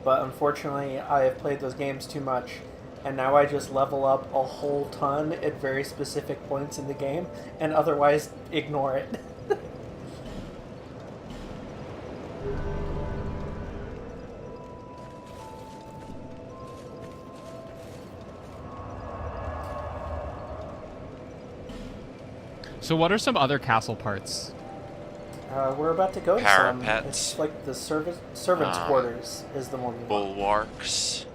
But unfortunately, I have played those games too much, and now I just level up a whole ton at very specific points in the game, and otherwise ignore it. So what are some other castle parts? We're about to go to some. Parapets. It's like the servants' quarters is the one we want. Bulwarks.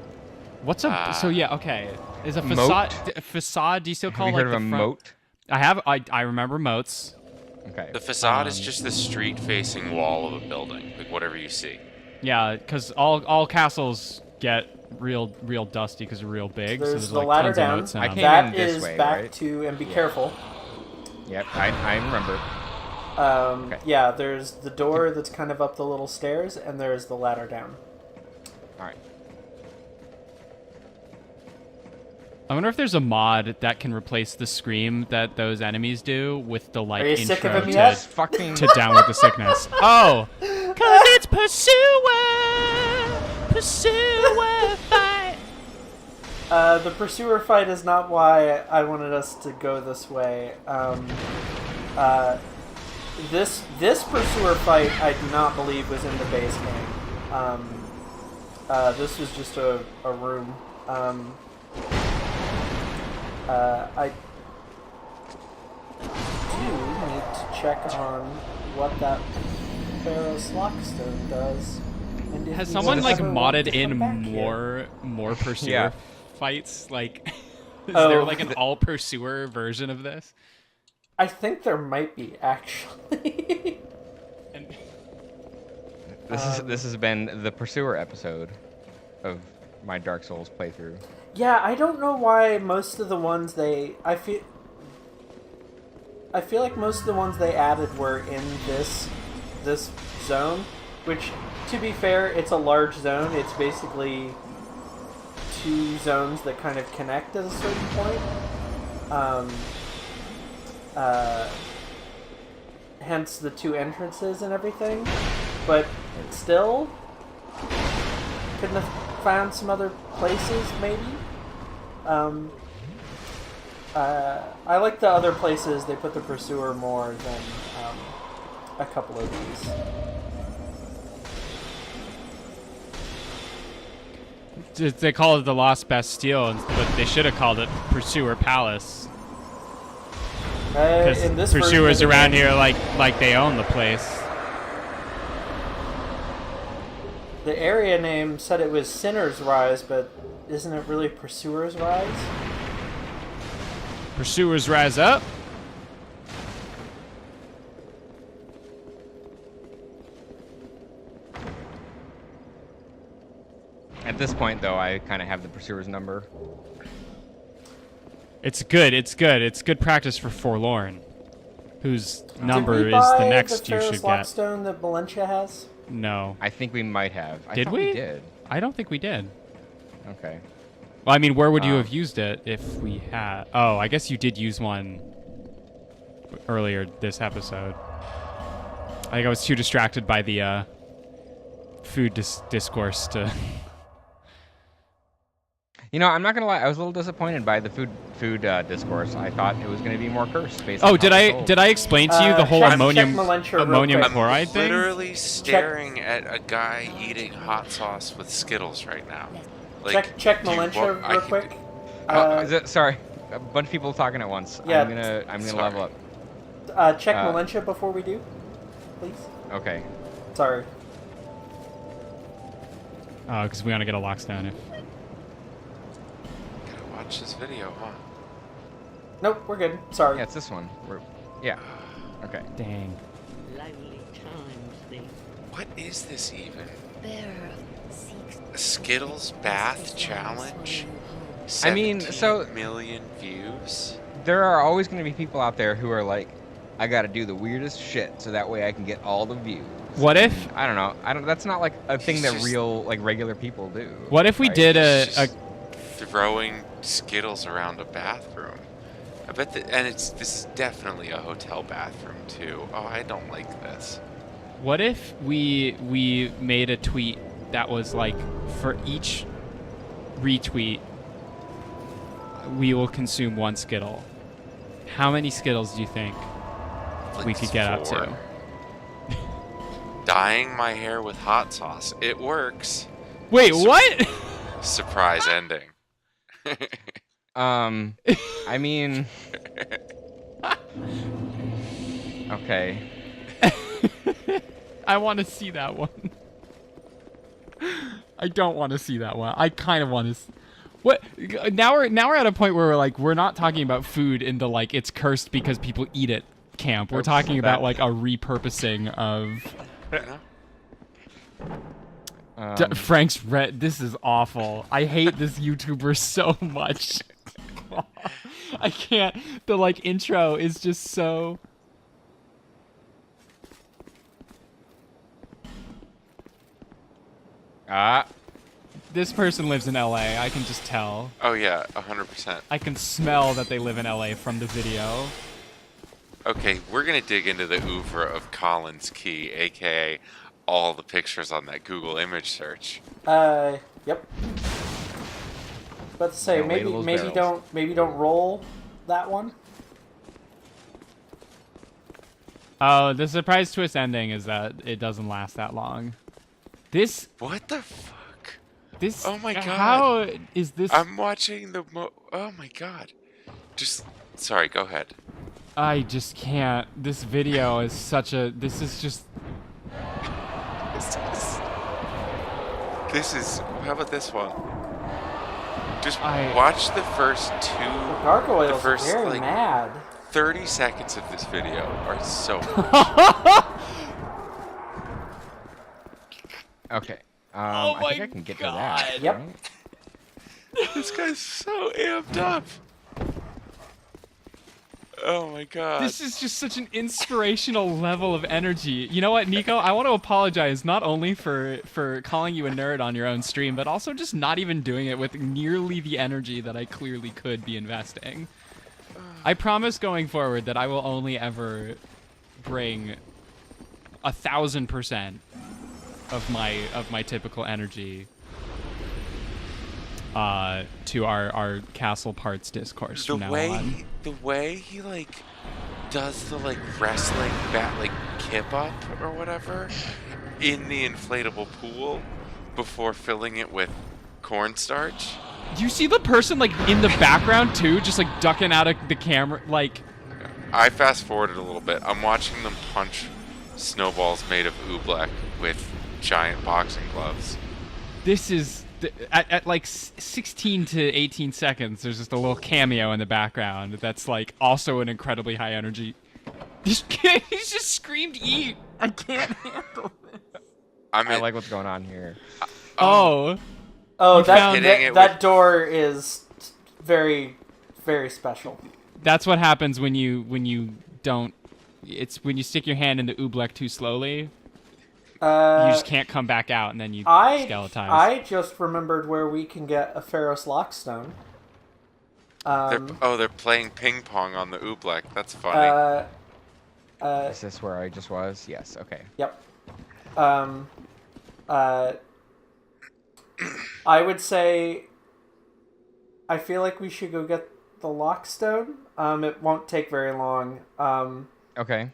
What's a so yeah okay is a Moat? facade? Do you still call Have you like heard the of a front? moat? I have. I remember moats. Okay. The facade is just the street-facing wall of a building, like whatever you see. Yeah, because all castles get real dusty because they're real big. There's so there's the like ladder tons down. of moats in I them. came That in this is way, back right? to, and be careful. Yep, I remember. Okay. Yeah, there's the door that's kind of up the little stairs, and there's the ladder down. All right. I wonder if there's a mod that can replace the scream that those enemies do with the like Are you intro sick of him to, yet? Fucking. to Down with the Sickness. Oh, Cause it's Pursuer fight. The Pursuer fight is not why I wanted us to go this way. This Pursuer fight I do not believe was in the base game. This was just a do need to check on what that Pharaoh's Lockstone does. And if Has we someone ever like want modded to in come back here. more pursuer Yeah. fights? Like, is Oh. there like an all pursuer version of this? I think there might be, actually. And This has been the Pursuer episode of my Dark Souls playthrough. Yeah, I don't know why most of the ones I feel like most of the ones they added were in this zone, which, to be fair, it's a large zone. It's basically 2 zones that kind of connect at a certain point. Hence the 2 entrances and everything. But still, couldn't have found some other places, maybe? I like the other places they put the Pursuer more than a couple of these. they call it the Lost Bastille, but they should have called it Pursuer Palace. Because In this pursuers version of the around game, here like they own the place. the area name said it was Sinner's Rise, but isn't it really Pursuer's Rise? Pursuers rise up. At this point, though, I kind of have the Pursuer's number. It's good. It's good. It's good practice for Forlorn, whose number Did we is buy the next the you Pharaoh's should get. Lockstone that Valencia has? No. I think we might have. I Did thought we? did. I don't think we did. Okay. Well, I mean, where would you have used it if we had? Oh, I guess you did use one earlier this episode. I think I was too distracted by the food discourse to. You know, I'm not gonna lie. I was a little disappointed by the food discourse. I thought it was gonna be more cursed. Based Oh, on did how I it's did I explain to you the whole check ammonium Melentia real ammonium quick. chloride thing? Literally staring at a guy eating hot sauce with Skittles right now. Like, check do you Melentia want- I real can- quick. Is it? Sorry, a bunch of people talking at once. Yeah. I'm gonna Sorry. level up. Check Melentia before we do, please. Okay. Sorry. Oh, because we want to get a lockstone. Gotta watch this video, huh? Nope, we're good. Sorry. Yeah, it's this one. Yeah. Okay. Dang. Lonely times, they What is this even? Bearer seeks A Skittles bath challenge? I mean, so- 17 million views? There are always going to be people out there who are like, I got to do the weirdest shit so that way I can get all the views. What if? I don't know. That's not like a thing that just- regular people do. What if we right? did It's a just throwing Skittles around a bathroom. I bet that, and this is definitely a hotel bathroom too. Oh, I don't like this. What if we made a tweet that was like, for each retweet, we will consume 1 Skittle? How many Skittles do you think Like we could get up 4. to? Dyeing my hair with hot sauce. It works. Wait, what? Surprise ending. I mean, okay. I want to see that one. I don't want to see that one. I kind of want to. What? Now we're at a point where we're not talking about food in the like it's cursed because people eat it camp. We're Oops, talking about that- like a repurposing of. You know? Frank's red. This is awful. I hate this YouTuber so much. I can't. The like intro is just so. This person lives in LA. I can just tell. Oh yeah, 100%. I can smell that they live in LA from the video. Okay, we're gonna dig into the oeuvre of Collins Key, aka all the pictures on that Google image search. Yep. About to say, Gonna maybe label those barrels. don't roll that one. Oh, the surprise twist ending is that it doesn't last that long. This. What the fuck? This. Oh my God. How is this? I'm watching the oh my god. Sorry, go ahead. I just can't. This video is such a. This is just. This is. How about this one? Just I- watch the first two. The gargoyles the first, are very like, mad. 30 seconds of this video are so. Okay. Oh I think my I can get God. to that. Yep. right? This guy's so amped up. Oh my god. This is just such an inspirational level of energy. You know what, Niko? I want to apologize not only for calling you a nerd on your own stream, but also just not even doing it with nearly the energy that I clearly could be investing. I promise going forward that I will only ever bring 1,000% of my typical energy to our Castle Parts discourse from now on. The way he like does the like wrestling bat like kip up or whatever in the inflatable pool before filling it with cornstarch. Do you see the person like in the background too, just like ducking out of the camera? Like, I fast forwarded a little bit. I'm watching them punch snowballs made of oobleck with giant boxing gloves. this is at like 16 to 18 seconds. There's just a little cameo in the background that's like also an incredibly high energy. He's just screamed "eat." I can't handle this. I like what's going on here. Oh, That door is very, very special. That's what happens when you don't. It's when you stick your hand in the oobleck too slowly. You just can't come back out, and then you skeletize. I just remembered where we can get a Pharaoh's Lockstone. They're playing ping pong on the oobleck. That's funny. Is this where I just was? Yes. Okay. Yep. I would say I feel like we should go get the Lockstone. It won't take very long. Okay.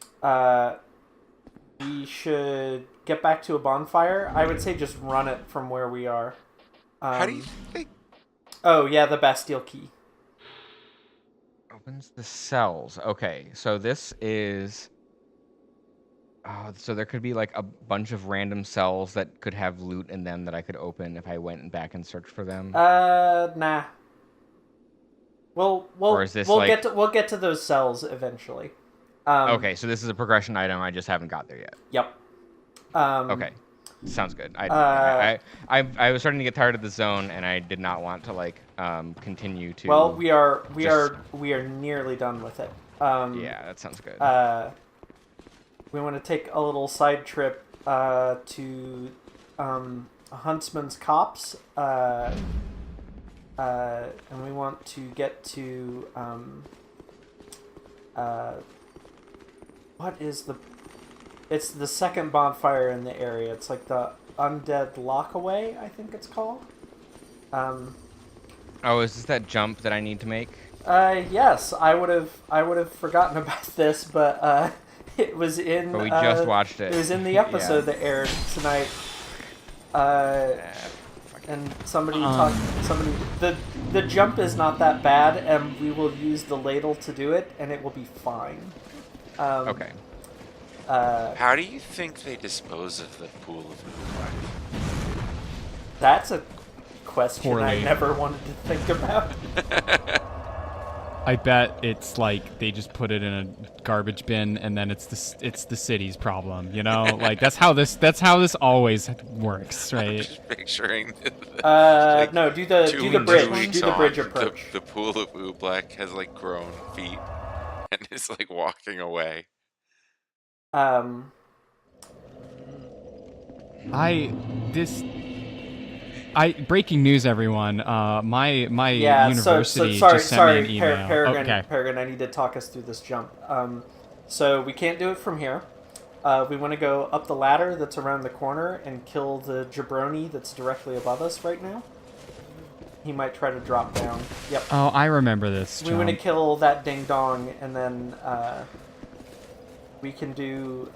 We should get back to a bonfire. I would say just run it from where we are. How do you think? Oh, yeah, the Bastille key. Opens the cells. Okay, so this is... Oh, so there could be like a bunch of random cells that could have loot in them that I could open if I went back and searched for them. Nah. We'll like... we'll get to those cells eventually. Okay, so this is a progression item. I just haven't got there yet. Yep. Okay, sounds good. I was starting to get tired of the zone, and I did not want to like continue to. Well, we are nearly done with it. Yeah, that sounds good. We want to take a little side trip to Huntsman's Copse, and we want to get to what is the... It's the second bonfire in the area. It's like the Undead Lockaway, I think it's called. Oh, is this that jump that I need to make? Yes, I would have forgotten about this, but it was in... But we just watched it. It was in the episode that aired tonight. And somebody the jump is not that bad, and we will use the ladle to do it, and it will be fine. Okay. How do you think they dispose of the pool of oobleck? That's a question I Poorly. never wanted to think about. I bet it's like they just put it in a garbage bin, and then it's the city's problem. You know, like that's how this always works, right? Just picturing. Like no, do the bridge. Do the bridge on, approach. The pool of oobleck has like grown feet and is like walking away. Breaking news, everyone. My university sorry, just sent me an email. Peregrine, I need to talk us through this jump. So we can't do it from here. We want to go up the ladder that's around the corner and kill the jabroni that's directly above us right now. He might try to drop down. Yep. Oh, I remember this. We want to kill that ding dong, and then we can do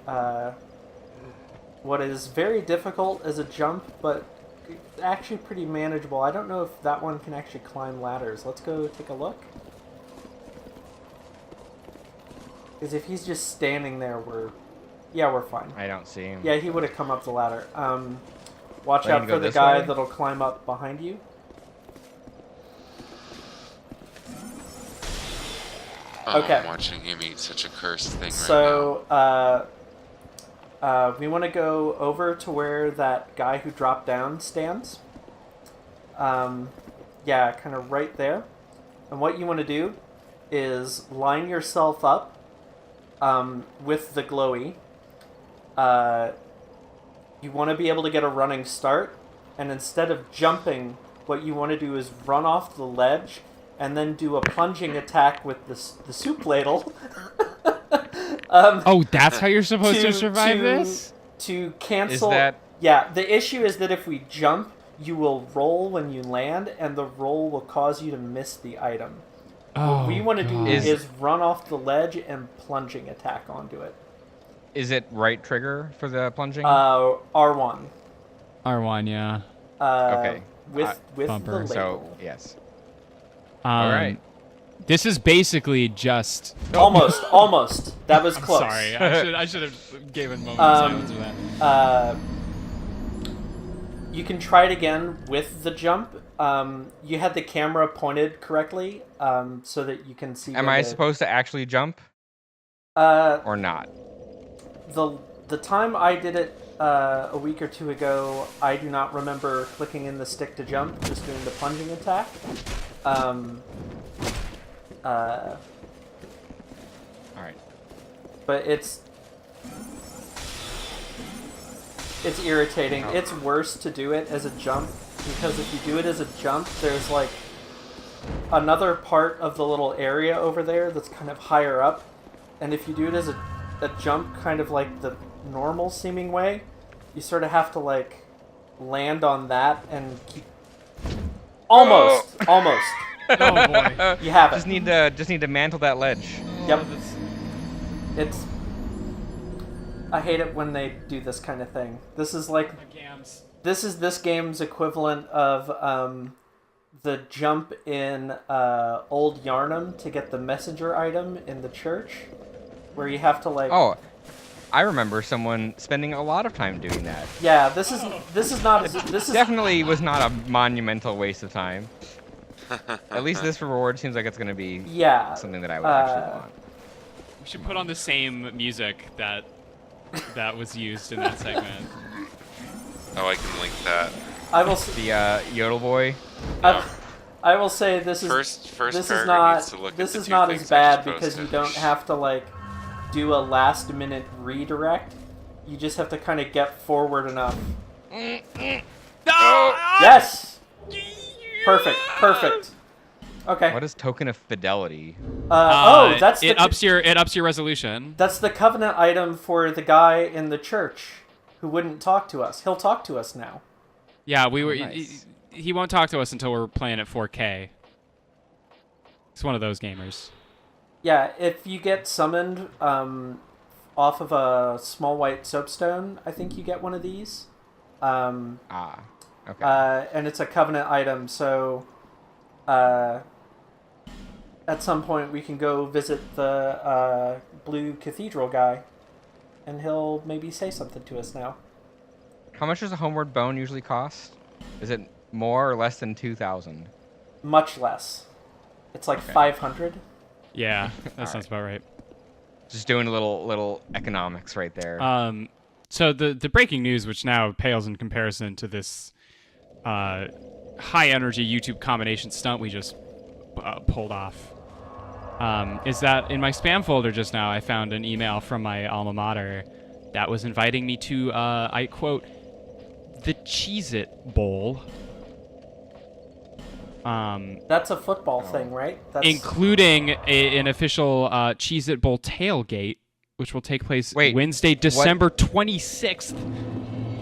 what is very difficult as a jump, but actually pretty manageable. I don't know if that one can actually climb ladders. Let's go take a look. Because if he's just standing there, we're fine. I don't see him. Yeah, he would have come up the ladder. Watch Do I need out to for go the this guy way? that'll climb up behind you. Oh, Okay. I'm watching him eat such a cursed thing right So, we want to go over to where that guy who dropped down stands. Yeah, kind of right there. And what you want to do is line yourself up with the glowy. You want to be able to get a running start, and instead of jumping, what you want to do is run off the ledge and then do a plunging attack with the soup ladle. Oh, that's how you're supposed to survive this? To cancel... Is that... Yeah, the issue is that if we jump, you will roll when you land, and the roll will cause you to miss the item. What we want to do is run off the ledge and plunging attack onto it. Is it right trigger for the plunging? R1. R1, yeah. Okay. With the bumper. ladle. So, yes. All right. This is basically just... Almost. That was close. Sorry, I should have given a moment of silence for that. You can try it again with the jump. You had the camera pointed correctly, so that you can see. Am I supposed to actually jump? Or not? The time I did it a week or two ago, I do not remember clicking in the stick to jump, just doing the plunging attack. Alright. But it's irritating. Oh. It's worse to do it as a jump, because if you do it as a jump, there's like another part of the little area over there that's kind of higher up, and if you do it as a jump kind of like the normal seeming way, you sort of have to like land on that and keep almost. Oh boy. You have it. Just need to mantle that ledge. Yep. It's... I hate it when they do this kind of thing. This is like... This is this game's equivalent of the jump in Old Yarnum to get the messenger item in the church, where you have to like... Oh, I remember someone spending a lot of time doing that. Yeah, this is not... This is Definitely was not a monumental waste of time. At least this reward seems like it's going to be something that I would actually want. We should put on the same music that was used in that segment. Oh, I can link that. I will... The Yodel Boy. I will say this is... First this is paragraph not... needs to look This at the is two not things as I bad just because you posted. don't have to like do a last minute redirect. You just have to kind of get forward enough. Yes! Perfect. Okay. What is Token of Fidelity? That's it ups your resolution. That's the covenant item for the guy in the church who wouldn't talk to us. He'll talk to us now. Yeah, we were. Nice. He won't talk to us until we're playing at 4K. He's one of those gamers. Yeah, if you get summoned off of a small white soapstone, I think you get one of these. Okay. And it's a covenant item, so at some point we can go visit the Blue Cathedral guy, and he'll maybe say something to us now. How much does a homeward bone usually cost? Is it more or less than 2,000? Much less. It's like 500. Yeah, that sounds about right. Just doing a little economics right there. So the breaking news, which now pales in comparison to this high energy YouTube combination stunt we just pulled off, is that in my spam folder just now I found an email from my alma mater that was inviting me to, I quote, the Cheez-It Bowl. That's a football thing, right? That's... Including an official Cheez-It Bowl tailgate, which will take place Wednesday, December 26th,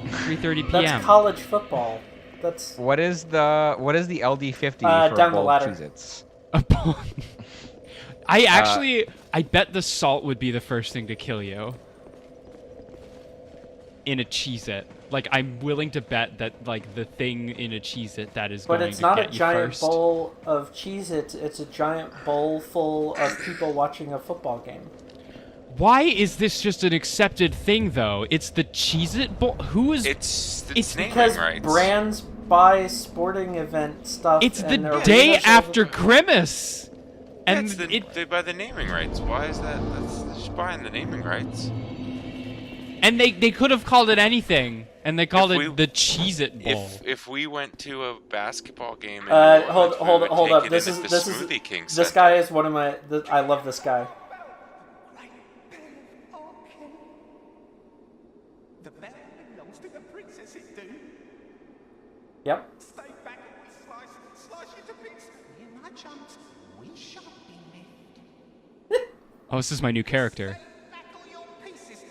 3:30 p.m. That's college football. That's... What is the LD50 for down the bold ladder. Cheez-Its? I bet the salt would be the first thing to kill you in a Cheez-It. Like, I'm willing to bet that, like, the thing in a Cheez-It that is going to get you first. But it's not a giant bowl of Cheez-Its, it's a giant bowl full of people watching a football game. Why is this just an accepted thing, though? It's the Cheez-It Bowl. Who is? It's naming Because rights. brands buy sporting event stuff. It's the and they're day really after Grimace, Yeah, and they buy the naming rights. Why is that? That's just buying the naming rights. and they could have called it anything, and they called If it we- the Cheez-It Bowl. If we went to a basketball game, in hold New Orleans, we would hold take up. it This in is at the this is Smoothie King this Center. guy is one of my. I love this guy. The bell belongs to the princess, it do. Yep. Stay back and we slice you to bits. Me and my chums, we shan't be left. Oh, this is my new character. Back all your pieces.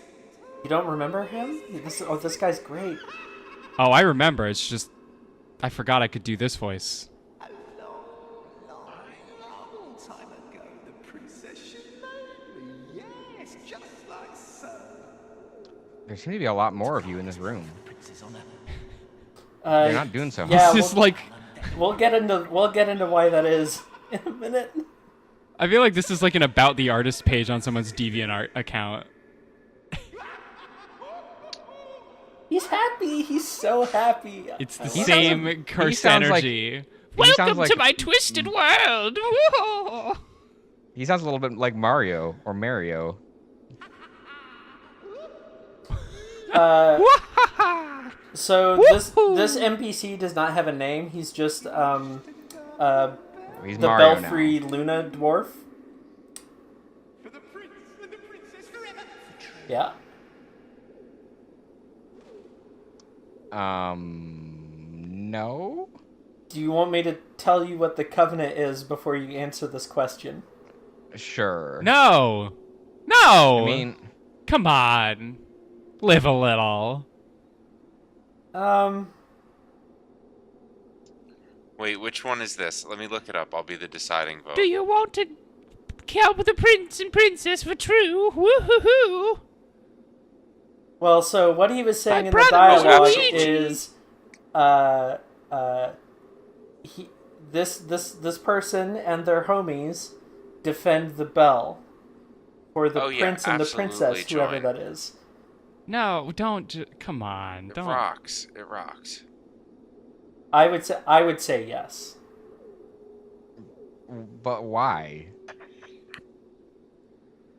You don't remember him? This guy's great. Oh, I remember. It's just I forgot I could do this voice. A long time ago, the princess should know me. Yes, just like so. There seem to be a lot more of you in this room. Princess on her. You're not doing so yeah, hot. This is like We'll get into why that is in a minute. I feel like this is like an about the artist page on someone's DeviantArt account. He's happy. He's so happy. It's the He same sounds like- he cursed sounds like- energy. He sounds like- my twisted world. Whoa. He sounds a little bit like Mario or Mario. So this NPC does not have a name. He's just He's the Mario Belfry Luna dwarf. For the prince and the princess forever. Yeah. now. No. Do you want me to tell you what the covenant is before you answer this question? Sure. No. No. I mean, come on. Live a little. Wait, which one is this? Let me look it up. I'll be the deciding vote. Do you want to kill the prince and princess for true? Woo-hoo-hoo. Well, so what he was saying My in the brother dialogue Luigi. is, this person and their homies defend the bell for the Oh, yeah, prince and the princess, absolutely whoever join. that is. No, don't. Come on. It Don't. rocks. It rocks. I would say yes. but why?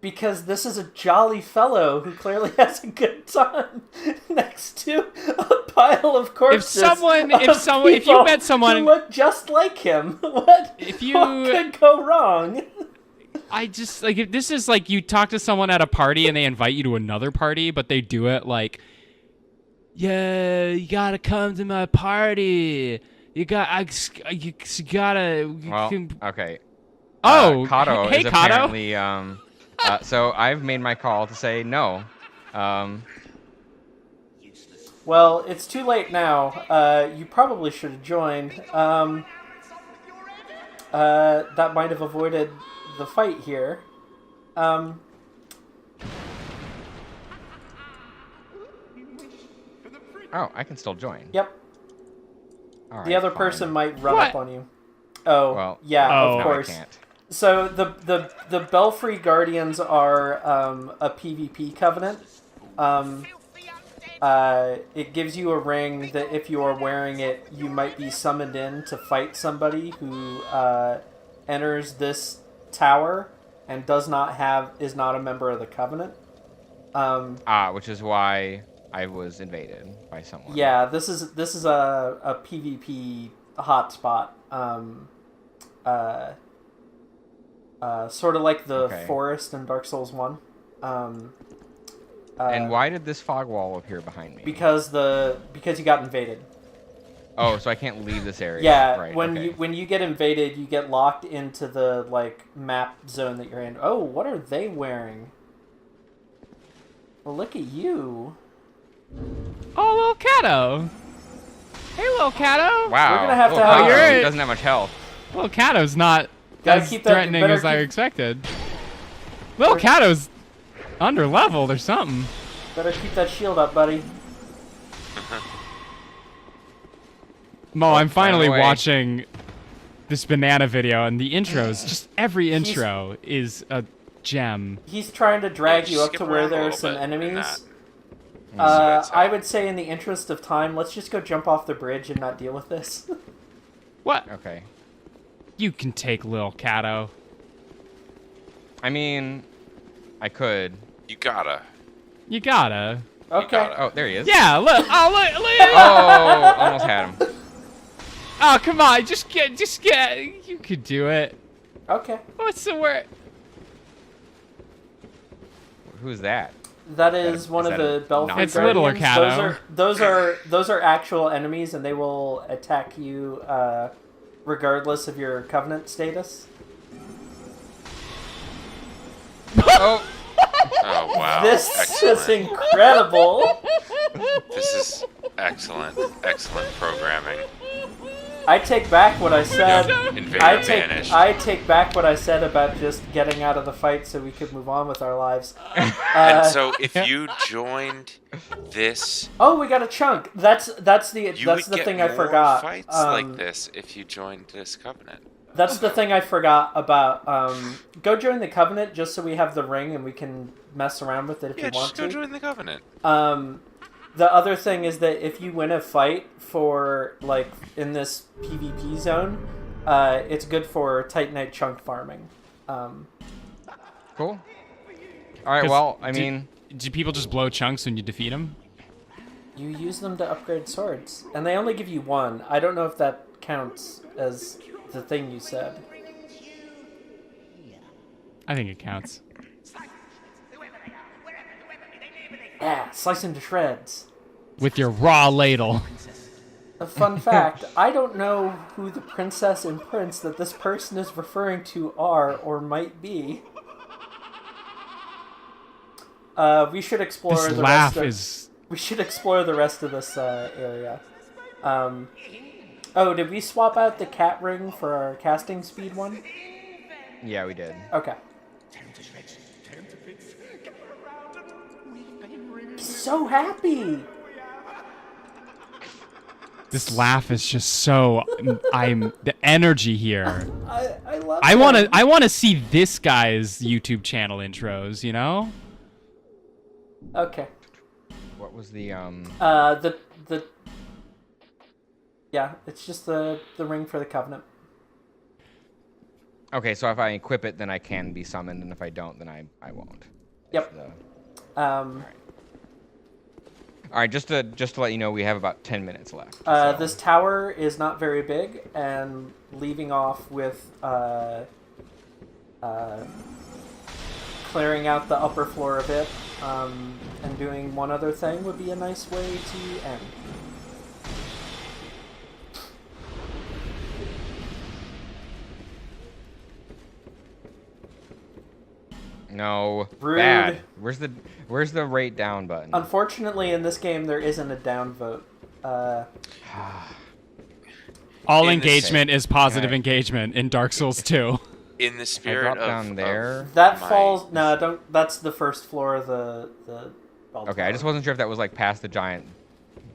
Because this is a jolly fellow who clearly has a good time next to a pile of corpses. If you met someone, who look just like him, what could go wrong? I just like if this is like you talk to someone at a party and they invite you to another party, but they do it like, yeah, you gotta come to my party. You gotta. Well, okay. Oh, Kato hey, is Kato. apparently so I've made my call to say no. Well, it's too late now. You probably should have joined. That might have avoided the fight here. Oh, I can still join. Yep. All right, The other fine. person might run What? up on you. Oh, Well, yeah, Oh. of No, course. I can't. So the Belfry Guardians are a PvP covenant. It gives you a ring that if you are wearing it, you might be summoned in to fight somebody who enters this tower and is not a member of the covenant. Which is why I was invaded by someone. Yeah, this is a PvP hotspot. Sort of like the Okay. forest in Dark Souls 1. And why did this fog wall appear behind me? Because you got invaded. Oh, so I can't leave this area. Yeah, Right, when okay. you get invaded, you get locked into the map zone that you're in. Oh, what are they wearing? Well, look at you. Oh, little Kato. Hey, little Kato. Wow. We're gonna have to Little have- Kato You're- doesn't have much health. Little Kato's not Gotta as keep that- threatening better as I keep- expected. Little Kato's under leveled or something. Better keep that shield up, buddy. Mo, I'm finally away. watching this banana video, and the intros, just every intro is a gem. He's trying to drag you up skip to where around a there are little some bit in enemies. that. I'd say. I would say in the interest of time, let's just go jump off the bridge and not deal with this. What? Okay. You can take Lil Cato. I mean, I could. You gotta. You gotta. Okay. Oh, there he is. Yeah, look. Oh, look. Oh, almost had him. Oh, come on. Just get. You could do it. Okay. What's the word? Who's that? That is one is of that the a Belfry It's Littler Guardians. Cato. Those are actual enemies, and they will attack you regardless of your covenant status. Oh, Oh wow. This excellent. is incredible. This is excellent. Excellent programming. I take back what I said. Invader vanished. I take back what I said about just getting out of the fight so we could move on with our lives. And so if you joined this, Oh, we got a chunk. That's you the would get thing I more forgot. fights like this if you joined this covenant. That's the thing I forgot about. Go join the covenant just so we have the ring and we can mess around with it if Yeah, you want just go to. join the covenant. The other thing is that if you win a fight for, like, in this PvP zone, it's good for Titanite chunk farming. cool. All right. Well, I mean, do people just blow chunks when you defeat them? You use them to upgrade swords. And they only give you one. I don't know if that counts as the thing you said. I think it counts. Yeah, slice into shreds. With your raw ladle. A fun fact, I don't know who the princess and prince that this person is referring to are or might be. We should explore This the laugh rest of, is. We should explore the rest of this area. Oh, did we swap out the cat ring for our casting speed one? yeah, we did. Okay. So happy! This laugh is just so. I'm the energy here. I love I want to see this guy's YouTube channel intros. You know. Okay. What was the Yeah, it's just the ring for the covenant. Okay, so if I equip it, then I can be summoned, and if I don't, then I won't. Yep. All right, just to let you know, we have about 10 minutes left. This tower is not very big, and leaving off with clearing out the upper floor a bit, and doing one other thing would be a nice way to end. No. Rude. Bad. Where's the rate down button? Unfortunately, in this game, there isn't a down vote. All In the engagement is positive Okay. engagement in Dark Souls 2. In the I spirit drop of down there. That my- falls. No, don't. That's the first floor of the. bell Okay, I just tower. wasn't sure if that was like past the giant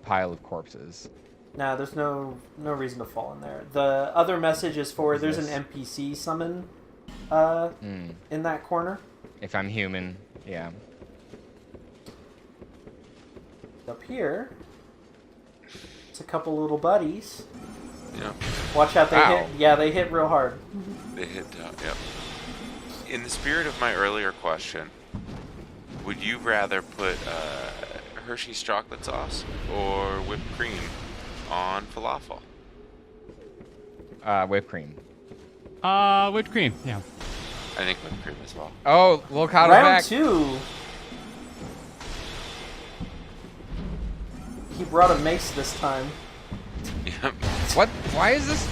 pile of corpses. No, there's no reason to fall in there. The other message is for What is there's this? an NPC summon Hmm. in that corner. If I'm human, yeah. Up here, it's a couple little buddies. Yeah, Watch out, they Ow. hit. Yeah, they hit real hard. they hit down. Yep. In the spirit of my earlier question, would you rather put Hershey's chocolate sauce or whipped cream on falafel? Whipped cream. Whipped cream. Yeah. I think whipped cream as well. Oh, Locato's Round back. 2. He brought a mace this time. Yep. What? Why is this?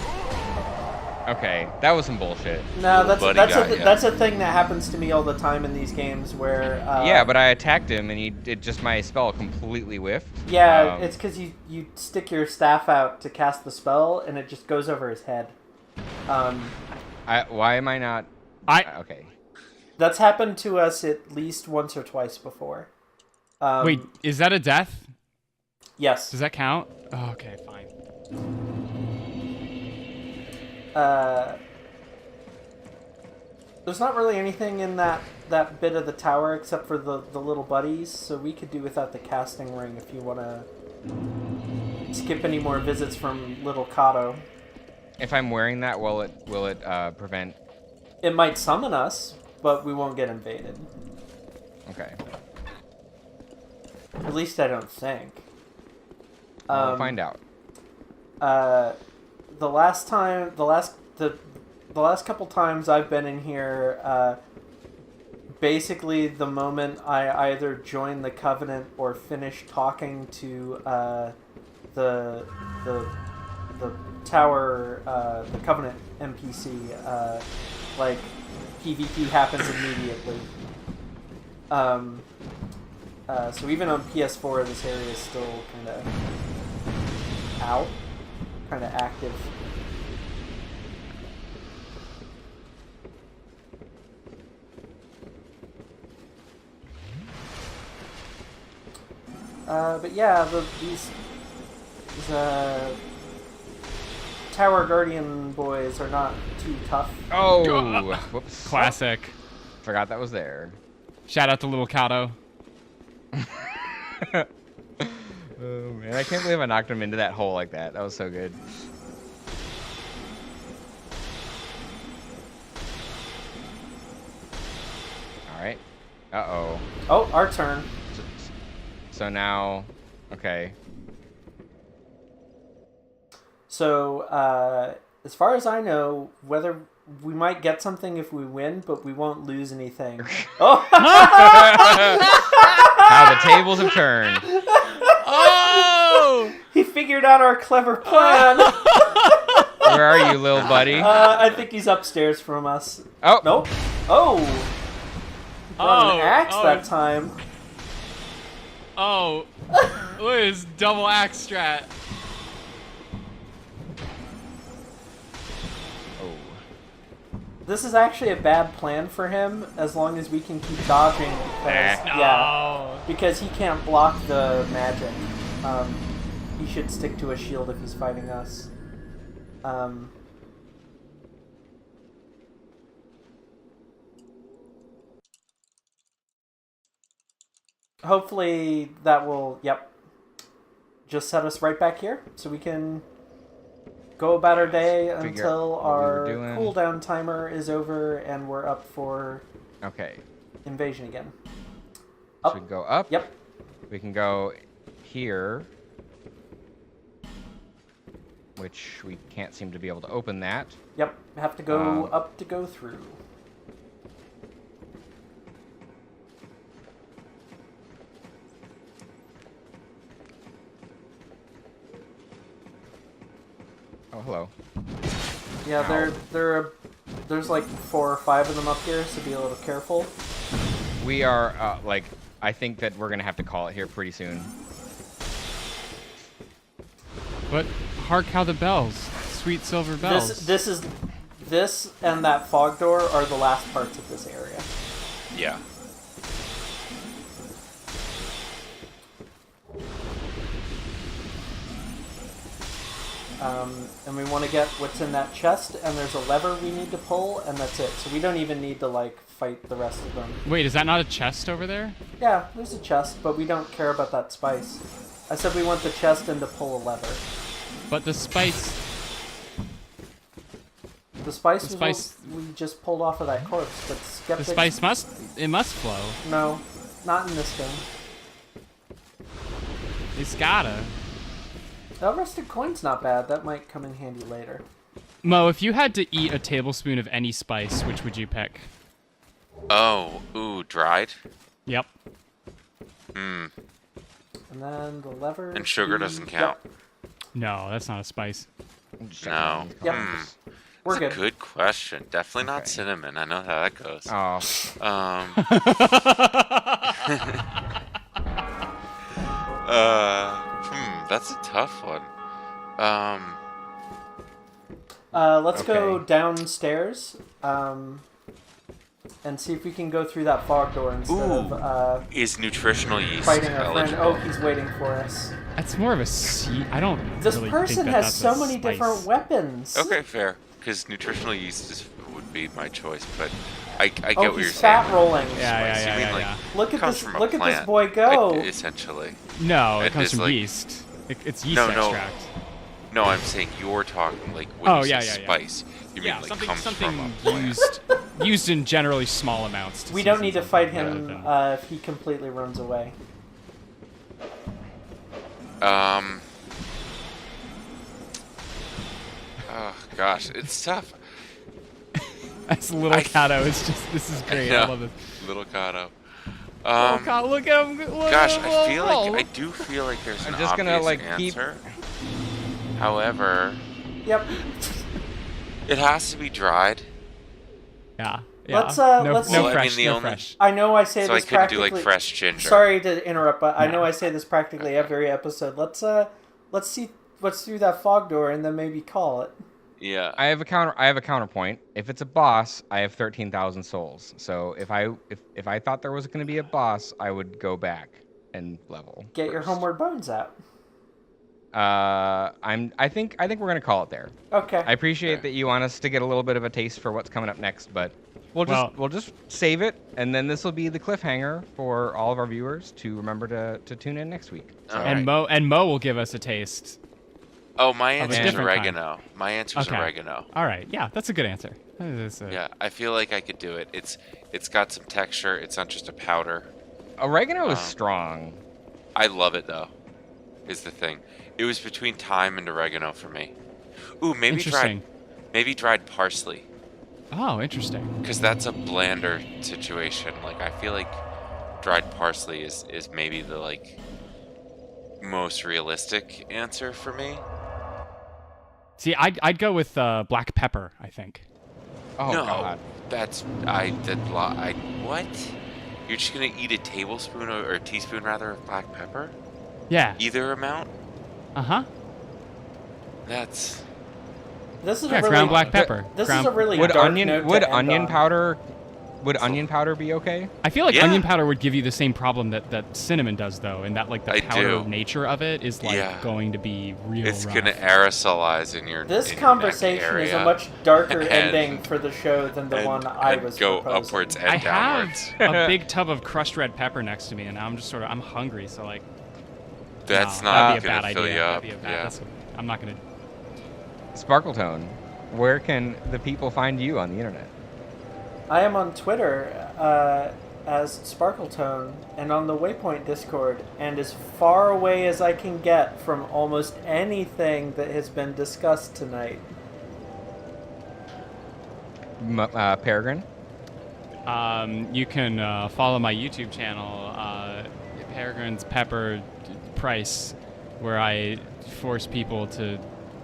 Okay, that was some bullshit. No, Little buddy guy, yeah. that's a thing that happens to me all the time in these games where. Yeah, but I attacked him and it just my spell completely whiffed. Yeah, it's because you stick your staff out to cast the spell and it just goes over his head. Why am I not? Okay. That's happened to us at least once or twice before. Wait, is that a death? Yes. Does that count? Oh, okay, fine. There's not really anything in that bit of the tower except for the little buddies, so we could do without the casting ring if you want to skip any more visits from Little Kato. If I'm wearing that, will it prevent? It might summon us, but we won't get invaded. Okay. At least I don't think. We'll find out. The last couple times I've been in here, basically the moment I either join the Covenant or finish talking to the tower, the Covenant NPC, like PvP happens immediately. So even on PS4, this area is still kind of out, kind of active. But yeah, these Tower Guardian boys are not too tough. Oh, whoops. Classic. Forgot that was there. Shout out to Little Kato. Oh man, I can't believe I knocked him into that hole like that. That was so good. All right. Uh-oh. Oh, our turn. So now, okay. So, as far as I know, whether we might get something if we win, but we won't lose anything. Oh! How the tables have turned. Oh! He figured out our clever plan. Where are you, little buddy? I think he's upstairs from us. Oh. Nope. Oh! He brought an axe that time. Oh. Look at his double axe strat. This is actually a bad plan for him, as long as we can keep dodging, because, because he can't block the magic. He should stick to a shield if he's fighting us. Hopefully that will, just set us right back here, so we can go about our day until our cooldown timer is over and we're up for invasion again. Up. Should we go up? Yep. We can go here, which we can't seem to be able to open that. Yep. Have to go up to go through. Oh, hello. Yeah, there's like 4 or 5 of them up here, so be a little careful. We are, I think that we're going to have to call it here pretty soon. But hark how the bells, sweet silver bells. This and that fog door are the last parts of this area. Yeah. And we want to get what's in that chest, and there's a lever we need to pull, and that's it. So we don't even need to, fight the rest of them. Wait, is that not a chest over there? Yeah, there's a chest, but we don't care about that spice. I said we want the chest and to pull a lever. But the spice... The spice was what we just pulled off of that corpse, but Skeptic... The spice must flow. No, not in this game. It's gotta. The rusted coin's not bad. That might come in handy later. Mo, if you had to eat a tablespoon of any spice, which would you pick? Oh, ooh, dried? Yep. And then the lever... And sugar doesn't count. Yep. No, that's not a spice. No. Yep. We're That's a good question. Definitely not cinnamon. I know how that goes. Oh. That's a tough one. Let's go downstairs, and see if we can go through that fog door instead of is nutritional yeast fighting our friend. eligible? Oh, he's waiting for us. That's more of a I don't. This really person think has that's so a many spice. different weapons. Okay, fair. Because nutritional yeast would be my choice, but I get Oh, what you're he's fat saying. rolling. Yeah, You mean, like, Look at comes this! from a Look at this plant, boy go! essentially. No, it It comes is from like- yeast. It's yeast No. extract. No, I'm saying you're talking like when Oh, you yeah, say yeah, yeah. spice. You mean Yeah, like something comes something from a plant. used in generally small amounts. To We don't season need to something fight rather him than- if he completely runs away. Oh gosh, it's tough. As little Kato, it's just this is great. I love this. Little Kato. Little Kato, look at him. Gosh, I do feel like there's an I'm just gonna, obvious like, keep- answer. However, Yep. it has to be dried. Yeah. Let's, no, let's no see. fresh, the no only- fresh. I know I say So I this couldn't do practically. like fresh ginger. Sorry to interrupt, but I know I say this practically every episode. Let's see what's through that fog door, and then maybe call it. Yeah. I have a counterpoint. If it's a boss, I have 13,000 souls. So if I thought there was going to be a boss, I would go back and level. Get your first. homeward bones out. I think we're gonna call it there. Okay. I appreciate that you want us to get a little bit of a taste for what's coming up next, but we'll just save it, and then this will be the cliffhanger for all of our viewers to remember to tune in next week. So, And Mo will give us a taste. Oh, my Of a answer is different kind. oregano. My answer is Okay. oregano. All right. Yeah, that's a good answer. Yeah, I feel like I could do it. It's got some texture. It's not just a powder. oregano is strong. I love it though. Is the thing. It was between thyme and oregano for me. Ooh, maybe Interesting. dried parsley. Oh, interesting. Because that's a blander situation. Like I feel like dried parsley is maybe the like most realistic answer for me. See, I'd go with black pepper. I think. Oh no, god. What? You're just gonna eat a tablespoon or a teaspoon rather of black pepper? Yeah. Either amount? Uh huh. That's This is Yeah, a really ground black pepper. This Ground- is a really Would dark onion note to would end onion on. powder onion powder be okay? I feel like Yeah. onion powder would give you the same problem that cinnamon does, though, and that like the I powder do. nature of it is like Yeah. going to be real it's rough. gonna aerosolize in your This in your conversation neck is area a much darker and- ending for the show than the one I and was go proposing. upwards and I downwards. have a big tub of crushed red pepper next to me, and I'm just I'm hungry, so like. That's no, not that'd be a gonna bad fill idea. you up. That'd be a bad, Yeah. that's- I'm not gonna. Sparkletone, where can the people find you on the internet? I am on Twitter as Sparkletone and on the Waypoint Discord, and as far away as I can get from almost anything that has been discussed tonight. Peregrine? You can follow my YouTube channel, Peregrine's Pepper Price, where I force people to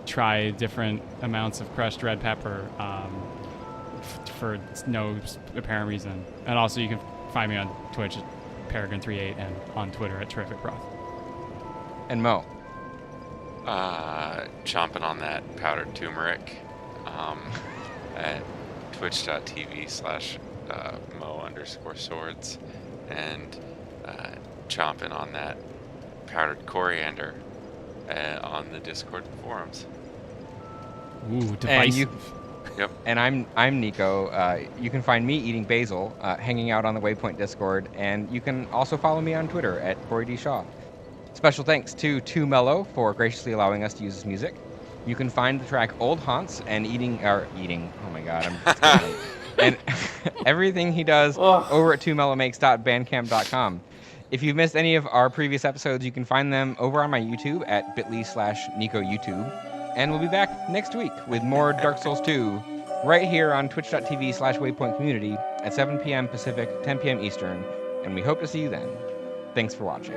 try different amounts of crushed red pepper for no apparent reason. And also, you can find me on Twitch at Peregrine38 and on Twitter at Terrific Broth. And Mo? Chomping on that powdered turmeric at twitch.tv/mo_swords and chomping on that powdered coriander on the Discord forums. Ooh, divisive. Yep. And I'm Niko. You can find me eating basil, hanging out on the Waypoint Discord, and you can also follow me on Twitter at Corey D. Shaw. Special thanks to Too Mellow for graciously allowing us to use his music. You can find the track Old Haunts and eating. Oh my god, I'm and everything he does over at twomellowmakes.bandcamp.com. If you've missed any of our previous episodes, you can find them over on my YouTube at bit.ly/NikoYouTube. And we'll be back next week with more Dark Souls 2 right here on twitch.tv/waypointcommunity at 7 p.m. Pacific, 10 p.m. Eastern. And we hope to see you then. Thanks for watching.